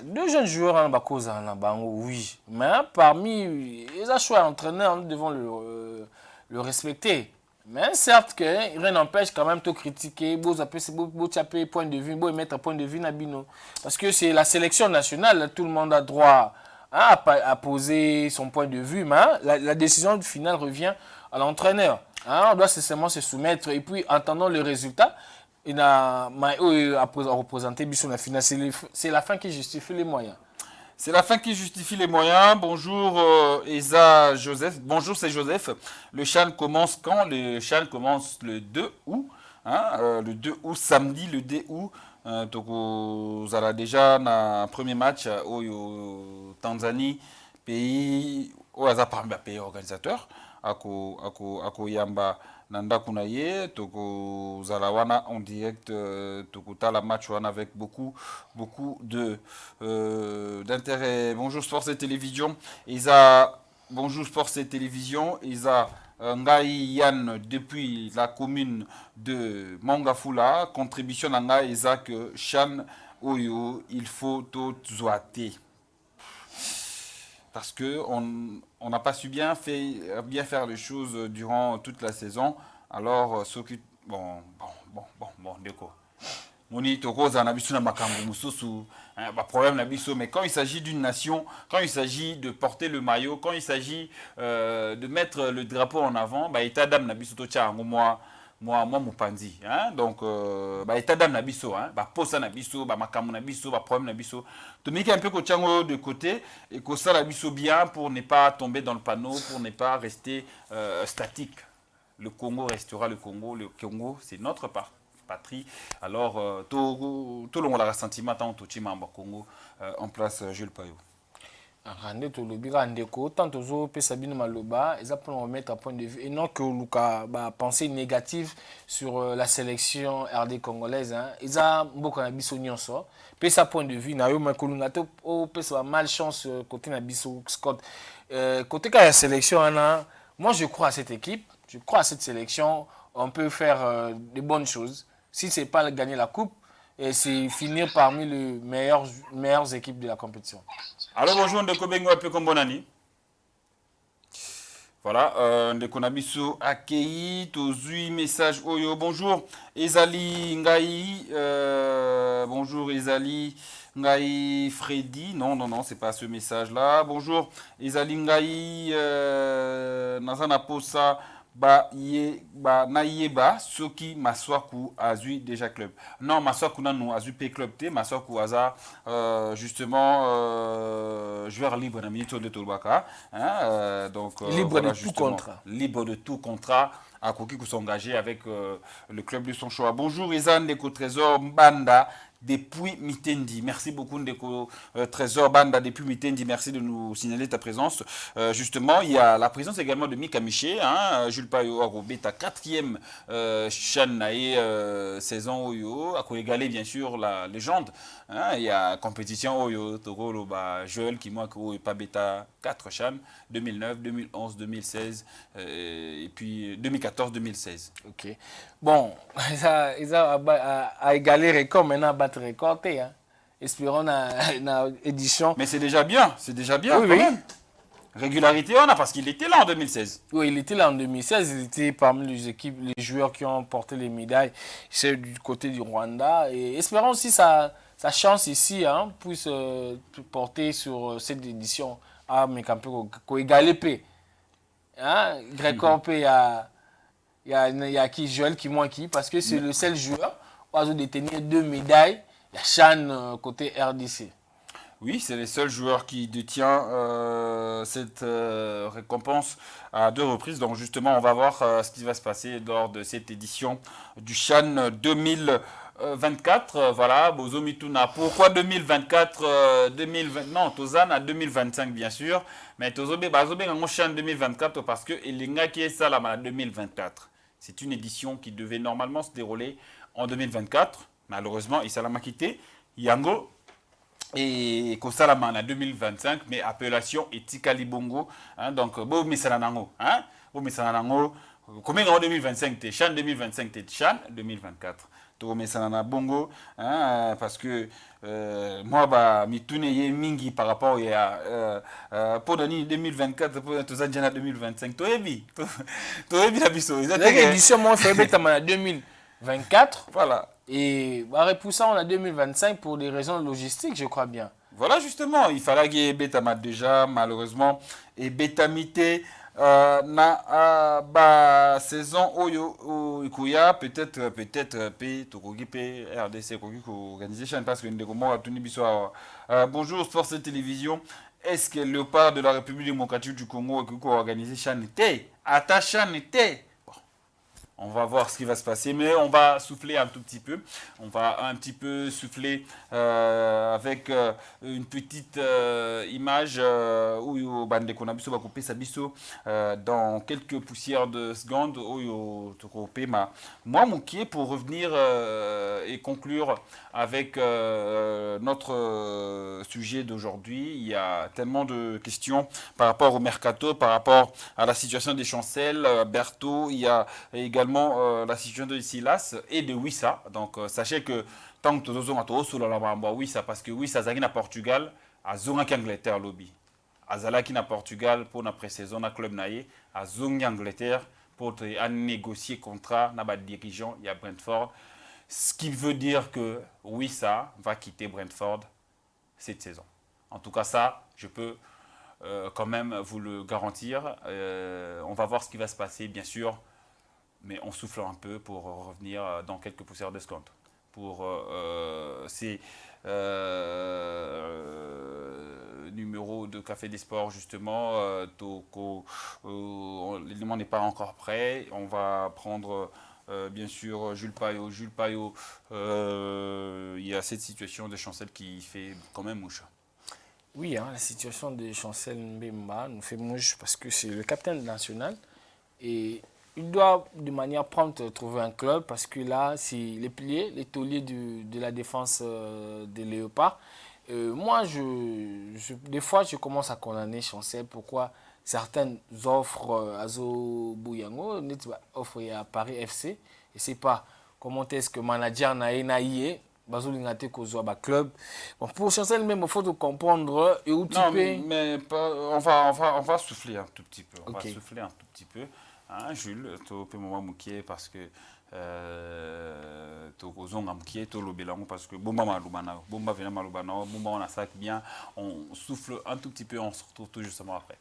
deux jeunes joueurs en cause oui, mais parmi les choix entraîneurs, nous devons le respecter. Mais certes que rien n'empêche quand même de critiquer, beau taper point de vue, beau mettre un point de vue Nabino, parce que c'est la sélection nationale, tout le monde a droit à poser son point de vue, mais la décision finale revient à l'entraîneur. On doit seulement se soumettre et puis entendant le résultat, il a représenté Bissou la finale. C'est la fin qui justifie les moyens. C'est la fin qui justifie les moyens. Bonjour Esa Joseph. Bonjour, c'est Joseph. Le CHAN commence quand? Le CHAN commence le 2 août. Le 2 août, samedi, le 2 août. Donc, vous avez déjà un premier match au Tanzanie, pays où il y a un pays organisateur, à Yamba Nanda Kunaye, Toko Zalawana en direct, Toko Tala match avec beaucoup d'intérêt. Bonjour Sports et Télévision. Bonjour Sports et Télévision. Ngai Yann depuis la commune de Mangafula, contribution à Ngai Isaac Chan Oyo, il faut tout zoater. Parce qu'on n'a pas su bien faire les choses durant toute la saison. Alors, ceux qui... Bon, d'accord. Moni Tokoza na biso na makambo mususu, problème na biso, mais quand il s'agit d'une nation, quand il s'agit de porter le maillot, quand il s'agit de mettre le drapeau en avant, état d'âme na biso tocha moi mopanzi, donc état d'âme na biso, posa na biso, makambo na biso, problème na biso, to miki un peu kochango de côté et que ça la biso bien pour ne pas tomber dans le panneau, pour ne pas rester statique. Le Congo restera le Congo c'est notre patrie. Alors, tout le monde a sentiment tant tout le monde Congo en place Jules Payo. Rande to lobi randeko tant tozo pe Sabine Maloba, ils pour remettre un point de vue et non que Luka pensée négative sur la sélection RD congolaise ils a beaucoup na biso nyonso pe sa point de vue na yo makolunga to pe sa malchance côté na biso Scott côté ka la sélection moi je crois à cette équipe, je crois à cette sélection, on peut faire de bonnes choses. Si ce n'est pas gagner la coupe, c'est finir parmi les meilleures équipes de la compétition. Alors bonjour, Ndeko Bengo un peu comme Bonani. Voilà, Ndeko Nabiso accueilli, tozui message Oyo. Bonjour, Ezali Ngai. Bonjour, Ezali Ngai Freddy. Non, c'est pas ce message-là. Bonjour, Ezali Ngai. Nazana Posa. Naïeba Soki Maswaku Azui déjà club. Non, Maswaku Nanou Azui P club T, Maswaku Aza justement joueur libre dans minute de Tolbaka. Donc libre voilà, de tout contrat. Libre de tout contrat à Koki qui s'engager avec le club de son choix. Bonjour Izan Ndeko Trésor Mbanda depuis Mitendi. Merci beaucoup Ndeko Trésor Banda depuis Mitendi. Merci de nous signaler ta présence. Justement, il y a la présence également de Mika Miché, Jules Payo Arobé, ta 4e Chanae saison Oyo, à égaler bien sûr la légende. Il y a compétition Oyo, Togolo, Joël qui moi qui pas bêta 4 Chan, 2009, 2011, 2016 et puis 2014, 2016. Ok. Bon, ils ont égalé record maintenant battre record espérons na édition. Mais c'est déjà bien, oui, quand même. Régularité on a parce qu'il était là en 2016. Oui, il était là en 2016, il était parmi les joueurs qui ont porté les médailles, c'est du côté du Rwanda et espérons aussi sa chance ici puisse porter sur cette édition à Mekampe ko égaler P. Record P il y a qui Joël qui moins qui parce que c'est le seul joueur qui a détenu 2 médailles, la Chan côté RDC. Oui, c'est les seuls joueurs qui détient cette récompense à 2 reprises. Donc justement, on va voir ce qui va se passer lors de cette édition du Chan 2024. Voilà, Bozo Mituna. Pourquoi 2024 2020, non, Tozan à 2025 bien sûr. Mais Tozobe, Bazobe, en Chan 2024 parce que Elinga qui est ça là, 2024. C'est une édition qui devait normalement se dérouler en 2024. Malheureusement, Isalama quitté. Yango et Kosalama en 2025, mais appellation Etikali Bongo. Hein, donc, Bo Misalanango. Hein, Bo Misalanango. Combien en 2025 t'es Chan 2025 t'es Chan 2024. To Misalana Bongo. Hein, parce que moi, bah, mitune ye mingi par rapport à pour l'année 2024, pour Tozanjana 2025. Toebi. Toebi la biso. L'édition, moi, fait bête en 2024. Voilà. Et bah, repoussant en 2025 pour des raisons logistiques, je crois bien. Voilà justement, il fallait qu'il y ait Betama déjà, malheureusement. Et Betamité, na ba saison oyo ikuya peut-être p tokoki p RDC koki ko organisation parce que ndeko mo atuni biso bonjour Sports et Télévision. Est-ce que le part de la République démocratique du Congo ko organiser chan était attaché était. On va voir ce qui va se passer, mais on va souffler un tout petit peu. On va un petit peu souffler avec une petite image où bande qu'on a biso va couper sa biso dans quelques poussières de secondes où couper ma moi mon qui est pour revenir et conclure avec notre sujet d'aujourd'hui. Il y a tellement de questions par rapport au mercato, par rapport à la situation des Chancel, Berthaud, il y a également la situation de Silas et de Wissa. Donc sachez que tant que nous avons sur la Wissa, parce que Wissa Zagin à Portugal, à Zonga Angleterre lobby. À Zalaki na Portugal pour la pré-saison na club naïe, à Zonga Angleterre pour négocier contrat na dirigeant, il y a Brentford. Ce qui veut dire que Wissa va quitter Brentford cette saison. En tout cas ça, je peux quand même vous le garantir. On va voir ce qui va se passer, bien sûr, mais on souffle un peu pour revenir dans quelques poussières d'escompte. Pour ces numéros de Café des Sports, justement, l'élément n'est pas encore prêt. On va prendre bien sûr Jules Payot. Jules Payot, il y a cette situation de Chancel qui fait quand même mouche. Oui, hein, la situation de Chancel Mbemba nous fait mouche parce que c'est le capitaine national et il doit de manière prompte trouver un club parce que là, c'est les piliers, les tauliers de la défense des Léopards. Moi, des fois, je commence à condamner Chancel. Pourquoi certaines offres à Zo Bouyango, offre à Paris FC, et c'est pas comment est-ce que manager n'a yé. Club. Bon, pour Chancel même, il faut comprendre et où tu non, peux. mais pas, on va souffler un tout petit peu. On va souffler un tout petit peu. Hein, Jules, tu peux me parce que tu peux parce que bomba vient malubana, bomba on a ça bien, on souffle un tout petit peu, on se retrouve tout justement après.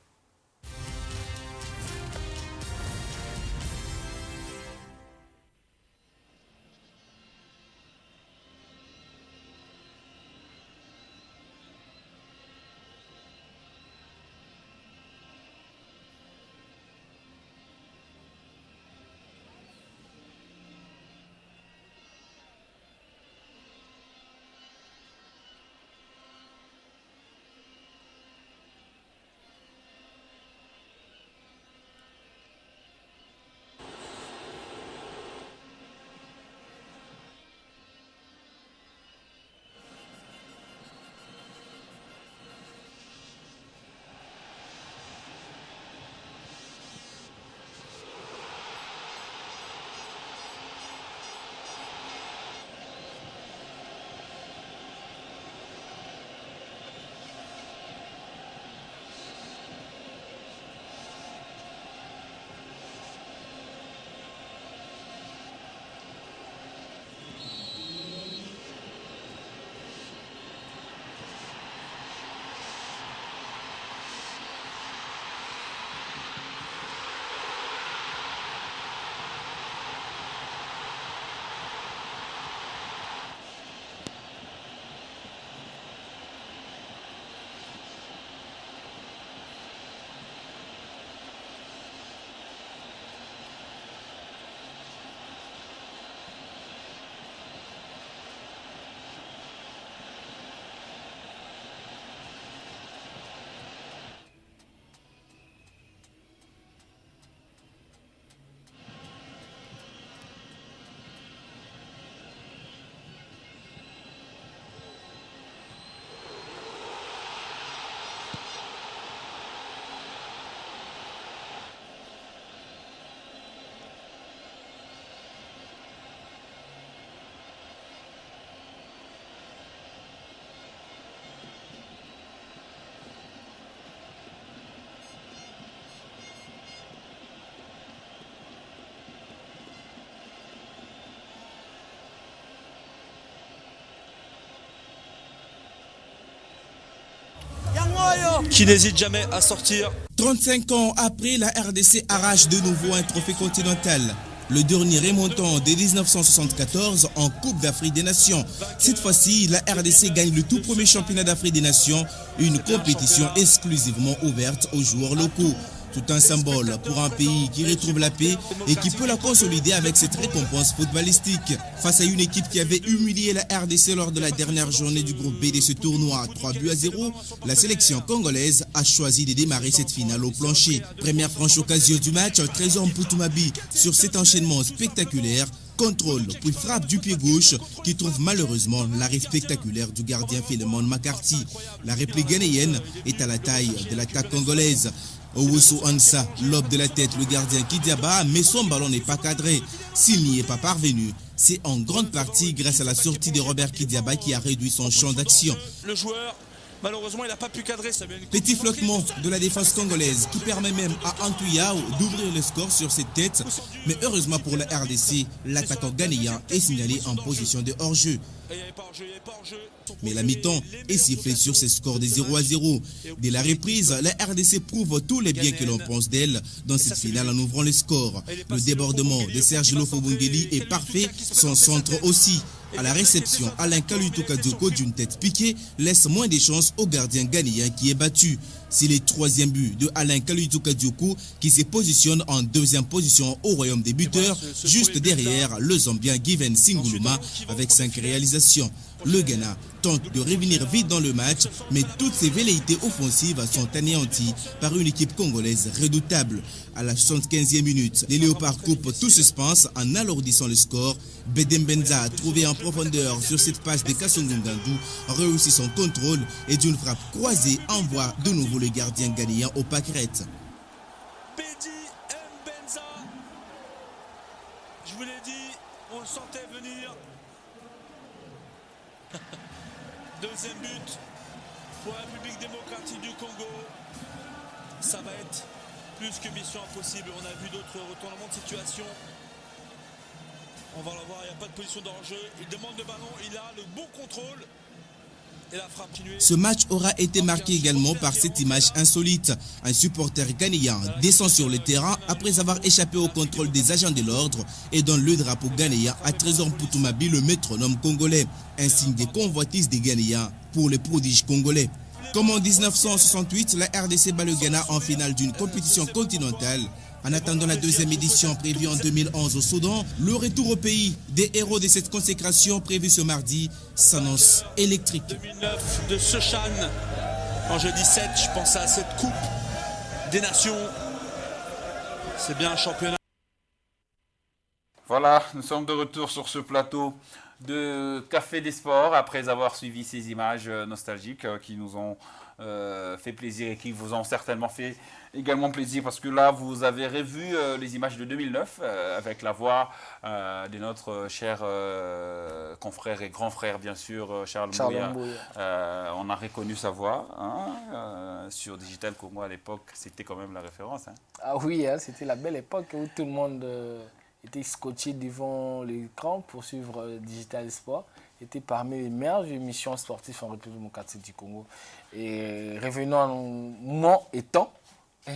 qui n'hésite jamais à sortir. 35 ans après, la RDC arrache de nouveau un trophée continental. Le dernier remontant de 1974 en Coupe d'Afrique des Nations. Cette fois-ci, la RDC gagne le tout premier championnat d'Afrique des Nations, une compétition exclusivement ouverte aux joueurs locaux. Tout un symbole pour un pays qui retrouve la paix et qui peut la consolider avec cette récompense footballistique. Face à une équipe qui avait humilié la RDC lors de la dernière journée du groupe B de ce tournoi, 3-0, la sélection congolaise a choisi de démarrer cette finale au plancher. Première franche occasion du match, Trésor Mpoutumabi sur cet enchaînement spectaculaire. Contrôle, puis frappe du pied gauche qui trouve malheureusement l'arrêt spectaculaire du gardien Philemon McCarthy. La réplique ghanéenne est à la taille de l'attaque congolaise. Owusu Ansa lobe de la tête le gardien Kidiaba, mais son ballon n'est pas cadré. S'il n'y est pas parvenu, c'est en grande partie grâce à la sortie de Robert Kidiaba qui a réduit son champ d'action. Le joueur, malheureusement, il n'a pas pu cadrer. Petit flottement de la défense congolaise qui permet même à Antuyao d'ouvrir le score sur cette tête. Mais heureusement pour la RDC, l'attaquant ghanéen est signalé en position de hors-jeu. Mais la mi-temps est sifflée sur ce score de 0-0. Dès la reprise, la RDC prouve tous les biens que l'on pense d'elle dans cette finale en ouvrant le score. Le débordement de Serge Lofo-Bongeli est parfait, son centre aussi. À la réception, Alain Kaluito-Kadioko d'une tête piquée laisse moins de chances au gardien ghanéen qui est battu. C'est le troisième but de Alain Kaluito-Kadioko qui se positionne en deuxième position au royaume des buteurs, juste derrière le Zambien Given Singuluma avec 5 réalisations. Le Ghana tente de revenir vite dans le match, mais toutes ses velléités offensives sont anéanties par une équipe congolaise redoutable. À la 75e minute, les Léopards coupent tout suspense en alourdissant le score. Bedembenza a trouvé en profondeur sur cette passe de Kassongo Ngandou, réussit son contrôle et d'une frappe croisée envoie de nouveau le gardien ghanéen au pâquerette. Bedi Mbenza, je vous l'ai dit, on le sentait venir. Deuxième but pour la République démocratique du Congo. Ça va être plus que mission impossible. On a vu d'autres retournements de situation. On va le voir, il n'y a pas de position d'enjeu. Il demande le ballon, il a le bon contrôle. Et la frappe continuée. Ce match aura été marqué également par cette image insolite. Un supporter ghanéen descend sur le terrain après avoir échappé au contrôle des agents de l'ordre et donne le drapeau ghanéen à Trésor Mpoutumabi, le métronome congolais. Un signe des convoitises des Ghanéens pour les prodiges congolais. Comme en 1968, la RDC bat le Ghana en finale d'une compétition continentale. En attendant la deuxième édition prévue en 2011 au Soudan, le retour au pays des héros de cette consécration prévue ce mardi s'annonce électrique. 2009 de Sechan, en jeudi 7, je pense à cette Coupe des Nations. C'est bien un championnat. Voilà, nous sommes de retour sur ce plateau de Café des Sports après avoir suivi ces images nostalgiques qui nous ont fait plaisir et qui vous ont certainement fait également plaisir parce que là vous avez revu les images de 2009 avec la voix de notre cher confrère et grand frère bien sûr Charles Mbouya. On a reconnu sa voix sur Digital Congo à l'époque, c'était quand même la référence. Ah oui, c'était la belle époque où tout le monde était scotché devant l'écran pour suivre Digital Sport. Était parmi les meilleures émissions sportives en République démocratique du Congo. Et revenons à mon et temps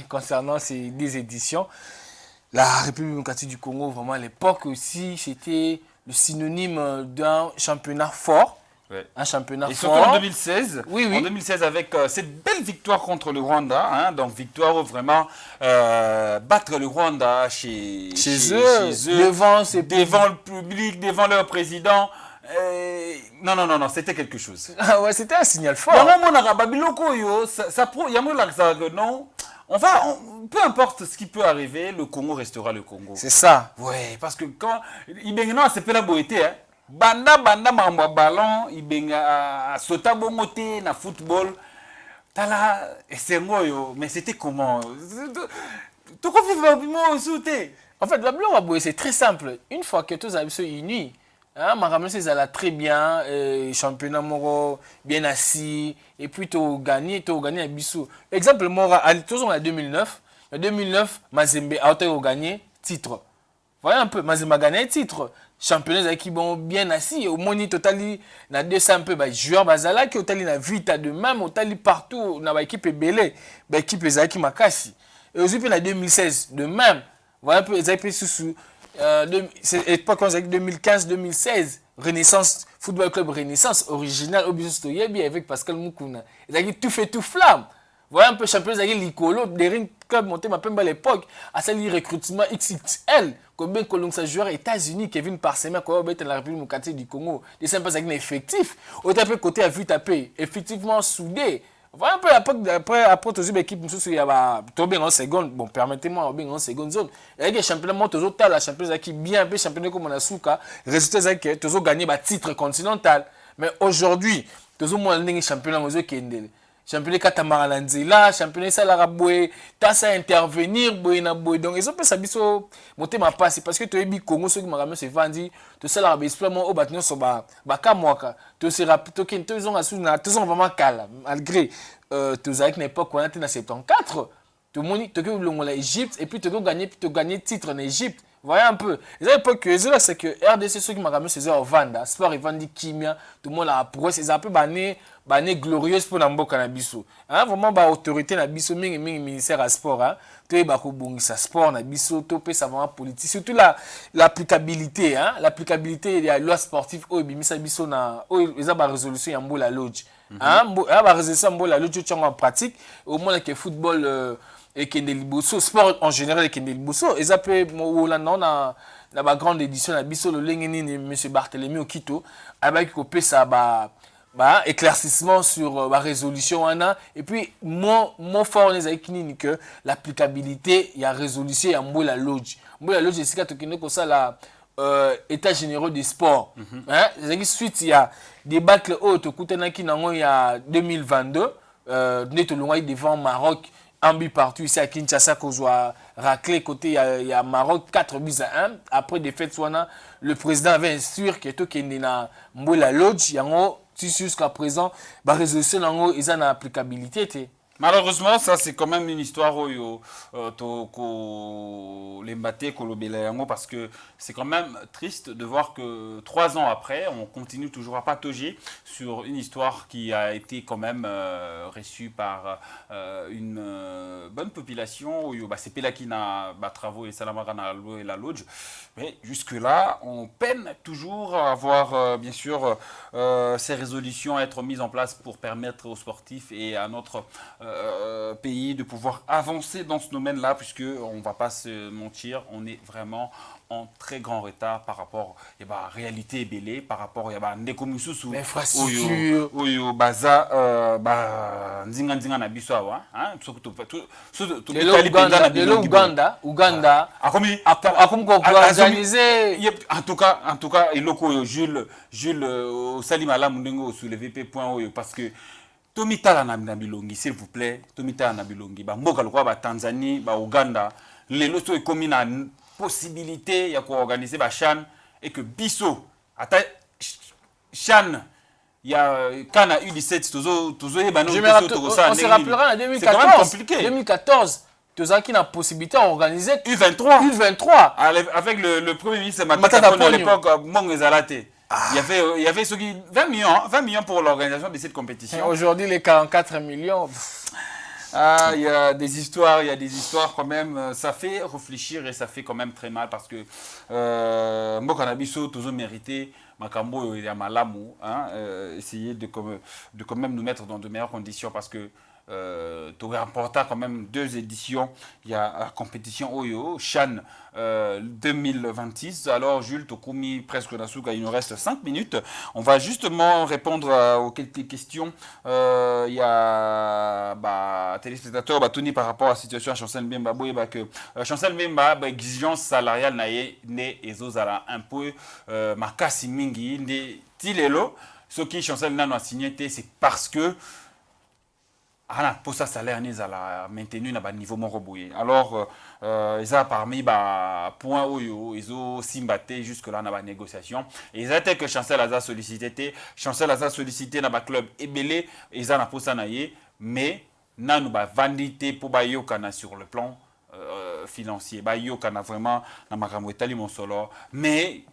concernant ces 10 éditions. La République démocratique du Congo, vraiment à l'époque aussi, c'était le synonyme d'un championnat fort. Ouais. Un championnat et fort. surtout en 2016, oui. En 2016 avec cette belle victoire contre le Rwanda, donc victoire où vraiment battre le Rwanda chez eux, devant le public, devant leur président. Non, c'était quelque chose. Ah ouais, c'était un signal fort. Peu importe ce qui peut arriver, le Congo restera le Congo. C'est ça. Ouais, parce que quand c'est pas la beauté, banda mambo ballon, ibenga sota bongote na football. Tala c'est moi mais c'était comment? En fait, c'est très simple. Une fois que tous sont unis, c'est très bien, championnat moro bien assis, et puis tu as gagné à Bissou. Exemple, en 2009, Mazembe a gagné titre. Voyez un peu, Mazembe a gagné un titre. Championnat qui bon bien assis. Au moins, totali na 200 un peu joueurs bazala qui totali na vita de même, totali partout na ba équipe belé, ba équipe ezaki makasi. Et aussi en 2016 de même. Voilà un peu ezaki sous c'est époque 2015-2016 Renaissance Football Club Renaissance original au Biso Stoyebi avec Pascal Moukouna. Ezaki tout fait tout flamme. Voilà un peu champion Zaghi Licolo, des clubs montés ma à l'époque, à ça recrutement XXL, combien de ça joueurs États-Unis, Kevin Parsema, quoi, dans la République démocratique du Congo, des sympas Zaghi effectifs, autant peu côté à vue tapé, effectivement soudé. Voilà un peu après tous les équipes, il y a tombé en seconde, bon, permettez-moi, en seconde zone. Il y a des championnats, toujours la championnat qui bien, un championnat comme on a souka, résultat Zaghi, toujours gagné le titre continental. Mais aujourd'hui, toujours moins le championnat, qui est championnat Katamaranzela, championnat Salaraboué, t'as à intervenir, donc ils ont fait ça biso monter ma passe parce que tu es Congo ceux qui m'ont ramené c'est vendu, tu sais la exploitement au bâtiment sur baka moaka, tu sais rapide, tu ont vraiment calme malgré tu as une époque où on était dans 74, tu as l'Égypte et puis tu as gagné titre en Égypte. Voyez un peu. Les époques c'est que RDC ceux qui m'ont ramené c'est Vanda, sport et Vandi Kimia, tout le monde a prouvé c'est un peu banné glorieuse pour Namboka na biso. Hein vraiment ba autorité na biso mingi ministère à sport hein. Tu ba ko bongisa sport na biso to pe ça vraiment politique surtout l'applicabilité hein, l'applicabilité de la loi sportive au bimisa biso na eza ba résolution ya Mbola Lodge. Hein ba résolution Mbola Lodge tu en pratique au moins que football et Kende Liboso, sport en général et Kende Liboso, ils appellent na ba grande édition na biso le lengeni monsieur Barthélemy Okito avec ko pesa éclaircissement sur la résolution et puis mon fort les aïkini que l'applicabilité il y a résolution il y a Mbola Lodge c'est quand tu connais ça la état généraux des sports hein suite il y a débat le haut to kutanaki nango il y a 2022 neto longai devant Maroc un but partout ici à Kinshasa qu'on soit raclé côté il y a Maroc 4-1 après défaite Swana le président avait instruit que tout qui na Mbola Lodge yango jusqu'à présent la résolution nango ils en applicabilité. Malheureusement, ça c'est quand même une histoire parce que c'est quand même triste de voir que 3 ans après, on continue toujours à patauger sur une histoire qui a été quand même reçue par une bonne population. C'est Pelakina Travaux et Salamagana et la Lodge. Mais jusque-là, on peine toujours à avoir bien sûr ces résolutions à être mises en place pour permettre aux sportifs et à notre pays de pouvoir avancer dans ce domaine-là, puisque on ne va pas se mentir, on est vraiment en très grand retard par rapport à la réalité belée, par rapport à Ndekomususu, l'infrastructure, baza, nzinga na biso awa, hein, Uganda, en tout cas, iloko Jules Salimala Mundengo soulevé point parce que Tomitala na bilongi, s'il vous plaît, Tomitala na bilongi, mboka lokwa ba Tanzanie, ba Uganda, les loto est comme une possibilité ya ko organiser ba CHAN et que biso ata CHAN il y a Kana U17 tozo yebana on se rappellera en 2014 tu as qui la possibilité d'organiser U23 avec le premier ministre Matata à l'époque Mongezalate. Il y avait 20 millions pour l'organisation de cette compétition. Aujourd'hui, les 44 millions. Ah, il y a des histoires quand même. Ça fait réfléchir et ça fait quand même très mal parce que Mbokanabiso, toujours mérité, Makambo et Amalamu, essayer de quand même nous mettre dans de meilleures conditions parce que tu aurais remporté quand même 2 éditions. Il y a la compétition Oyo, CHAN 2026. Alors Jules Tokumi, presque Nasuka, il nous reste 5 minutes. On va justement répondre aux quelques questions. Il y a téléspectateur Tony par rapport à la situation à Chancel Mbemba. Que Chancel Mbemba, exigence salariale n'est ezozala un peu makasi mingi ne tilelo. Ce qui Chancel n'a signé, c'est parce que pour ça salaire n'est à maintenu à niveau moroboué. Alors ils ont parmi point où ils ont simbaté jusque là dans la négociation. Ils étaient que Chancel a sollicité dans le club Ebele, ils ont pour ça mais nous ba vandité pour bayokana sur le plan financier. Bah, yo, qu'on a vraiment dans ma ramouetali mon solo. Mais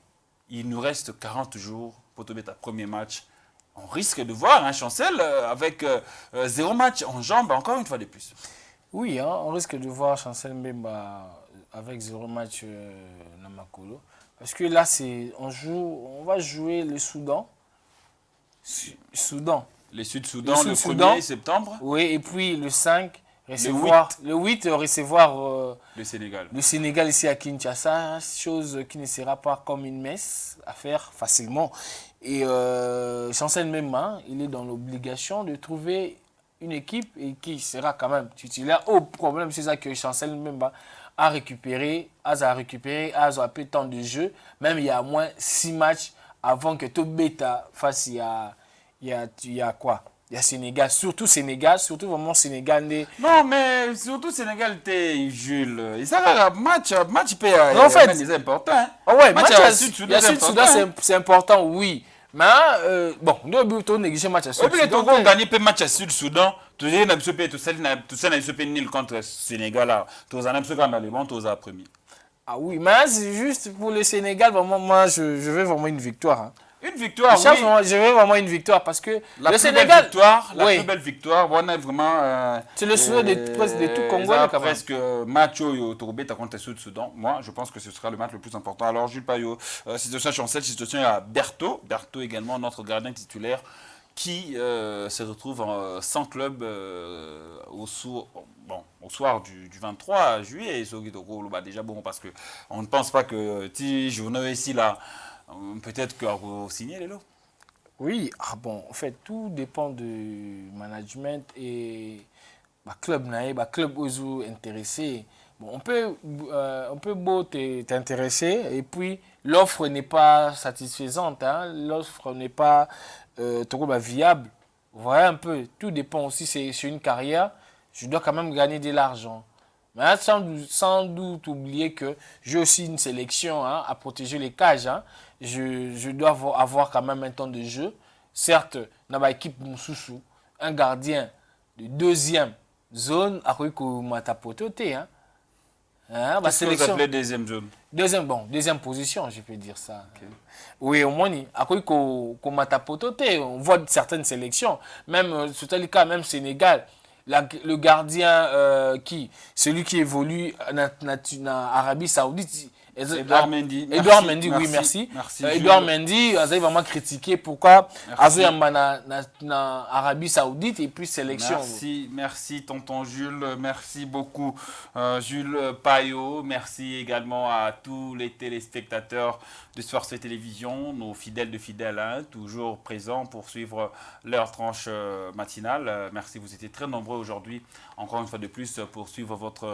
il nous reste 40 jours pour te mettre un premier match. On risque de voir un Chancel avec 0 match en jambes, encore une fois de plus. Oui, hein, on risque de voir Chancel Mbemba avec 0 match dans Makolo. Parce que là, on va jouer le Soudan. Soudan. Les Sud-Soudan le Sud-Soudan. 1er septembre. Oui, et puis le 5, le 8 recevoir Le Sénégal. le Sénégal ici à Kinshasa, chose qui ne sera pas comme une messe à faire facilement. Et Chancel Mbemba, il est dans l'obligation de trouver une équipe et qui sera quand même titulaire. Au problème, c'est ça que Chancel Mbemba a récupéré un peu de temps de jeu. Même il y a au moins 6 matchs avant que tout bêta face il y a quoi? Il y a Sénégal, surtout vraiment Sénégal. Non, mais surtout Sénégal, t'es Jules. Il s'agit match peut Non, en fait, c'est important. Hein? Oh ouais, match à Sud-Soudan, c'est important, oui. Mais bon, nous avons négligé match à Sud-Soudan. Et puis, Sud-Soudan. Togo a gagné le match à Sud-Soudan. Tout ça, n'a nul contre Sénégal. Tout ça, n'a pas le bon, tout ça premier. Ah oui, mais c'est juste pour le Sénégal, vraiment, moi, je veux vraiment une victoire. Hein. Une victoire, oui. Je veux vraiment une victoire parce que le Sénégal, la plus belle victoire, on a vraiment. C'est le souhait de tout Congolais. Presque match au Togo contre le Sud-Soudan. Moi, je pense que ce sera le match le plus important. Alors, Jules Payot, situation Chancel, situation à Berthaud. Berthaud également, notre gardien titulaire, qui se retrouve sans club au soir du 23 juillet. Déjà bon, parce qu'on ne pense pas que si journée ici là. Peut-être qu'on va signer les lots. Oui, en fait, tout dépend du management et club ozu intéressé. Bon, on peut beau t'intéresser et puis l'offre n'est pas satisfaisante, hein? L'offre n'est pas trop viable. Voilà un peu, tout dépend aussi, c'est une carrière, je dois quand même gagner de l'argent. Mais sans doute oublier que j'ai aussi une sélection à protéger les cages. Hein. Je dois avoir quand même un temps de jeu. Certes, dans l'équipe Moussoussou, un gardien de deuxième zone a cru qu'on m'a tapoté. Qu'est-ce que vous appelez deuxième zone? Deuxième position, je peux dire ça. Okay. Oui, au moins, a cru qu'on m'a tapoté. On voit certaines sélections, même, c'est le cas, même Sénégal. Le gardien celui qui évolue en Arabie Saoudite, Edouard Mendy. Edouard Mendy, oui, merci. Edouard Mendy, vous avez vraiment critiqué pourquoi en Arabie Saoudite et puis sélection. Merci tonton Jules, merci beaucoup Jules Payot, merci également à tous les téléspectateurs de Sportset Télévision, nos fidèles de fidèles, hein, toujours présents pour suivre leur tranche matinale. Merci, vous étiez très nombreux aujourd'hui, encore une fois de plus, pour suivre votre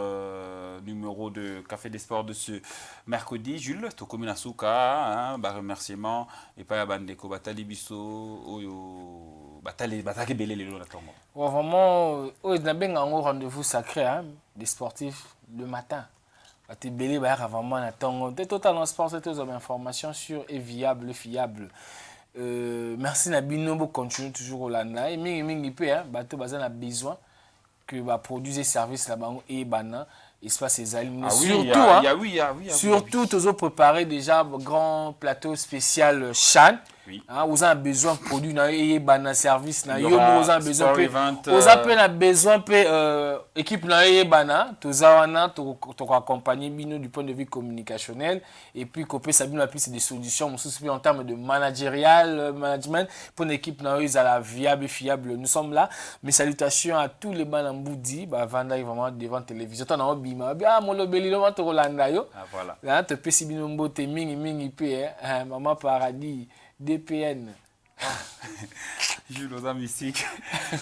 numéro de Café des Sports de ce mercredi. Jules, Tokomi Nasuka, remerciements, et pas à Bandeko, Batali Bisso, Batali Belé, les lots vraiment, on a bien un rendez-vous sacré des sportifs le matin. Batibeli vraiment attend totalement sport c'est aux informations sur et fiable. Merci Nabino pour continuer toujours au landa et mingi peu bateau bazan a besoin que va produire des services là-bas et bana espace les aliments surtout tous préparer déjà grand plateau spécial Chan. Oui. Vous avez besoin de produits na service na yo vous avez besoin équipe na bana tozawana to accompagner bino du point de vue communicationnel et puis copier ça bien c'est des solutions en termes de management pour une équipe na ils la viable et fiable. Nous sommes là. Mes salutations à tous les bana Mboudi vanda vraiment devant télévision ton na bima mon lobeli lo to Rolanda yo voilà là te pesi bino mbote mingi pe maman paradis DPN. Jules aux mystiques.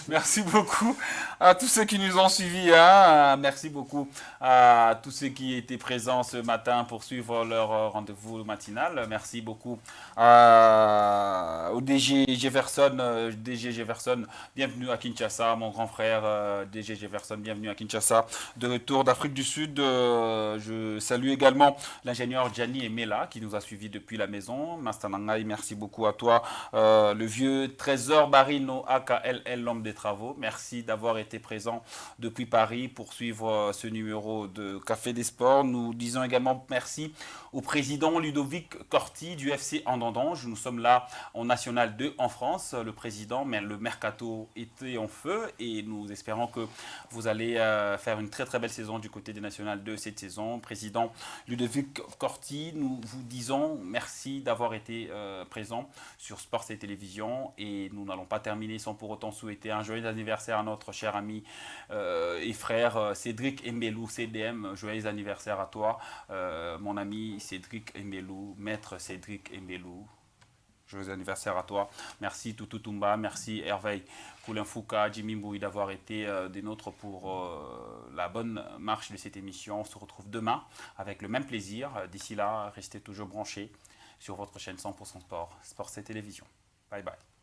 Merci beaucoup à tous ceux qui nous ont suivis. Hein. Merci beaucoup à tous ceux qui étaient présents ce matin pour suivre leur rendez-vous matinal. Merci beaucoup au DG Jefferson. DG Jefferson, bienvenue à Kinshasa. Mon grand frère DG Jefferson, bienvenue à Kinshasa. De retour d'Afrique du Sud. Je salue également l'ingénieur Gianni Emela qui nous a suivis depuis la maison. Mastanangai, merci beaucoup à toi. le vieux Trésor Barino, AKLL, l'homme des travaux. Merci d'avoir été présent depuis Paris pour suivre ce numéro de Café des Sports. Nous disons également merci au président Ludovic Corti du FC Andandange. Nous sommes là en National 2 en France, le président, mais le mercato était en feu et nous espérons que vous allez faire une très très belle saison du côté des National 2 cette saison. Président Ludovic Corti, nous vous disons merci d'avoir été présent sur Sports et Télévision et nous n'allons pas terminer sans pour autant souhaiter un joyeux anniversaire à notre cher ami et frère Cédric Mbelou, CDM. Joyeux anniversaire à toi, mon ami Cédric Mbelou, maître Cédric Mbelou. Joyeux anniversaire à toi. Merci Toutou Toumba, merci Hervé Koulinfouka, Jimmy Mbouy d'avoir été des nôtres pour la bonne marche de cette émission. On se retrouve demain avec le même plaisir. D'ici là, restez toujours branchés sur votre chaîne 100% Sport, Sports et Télévision. Bye bye.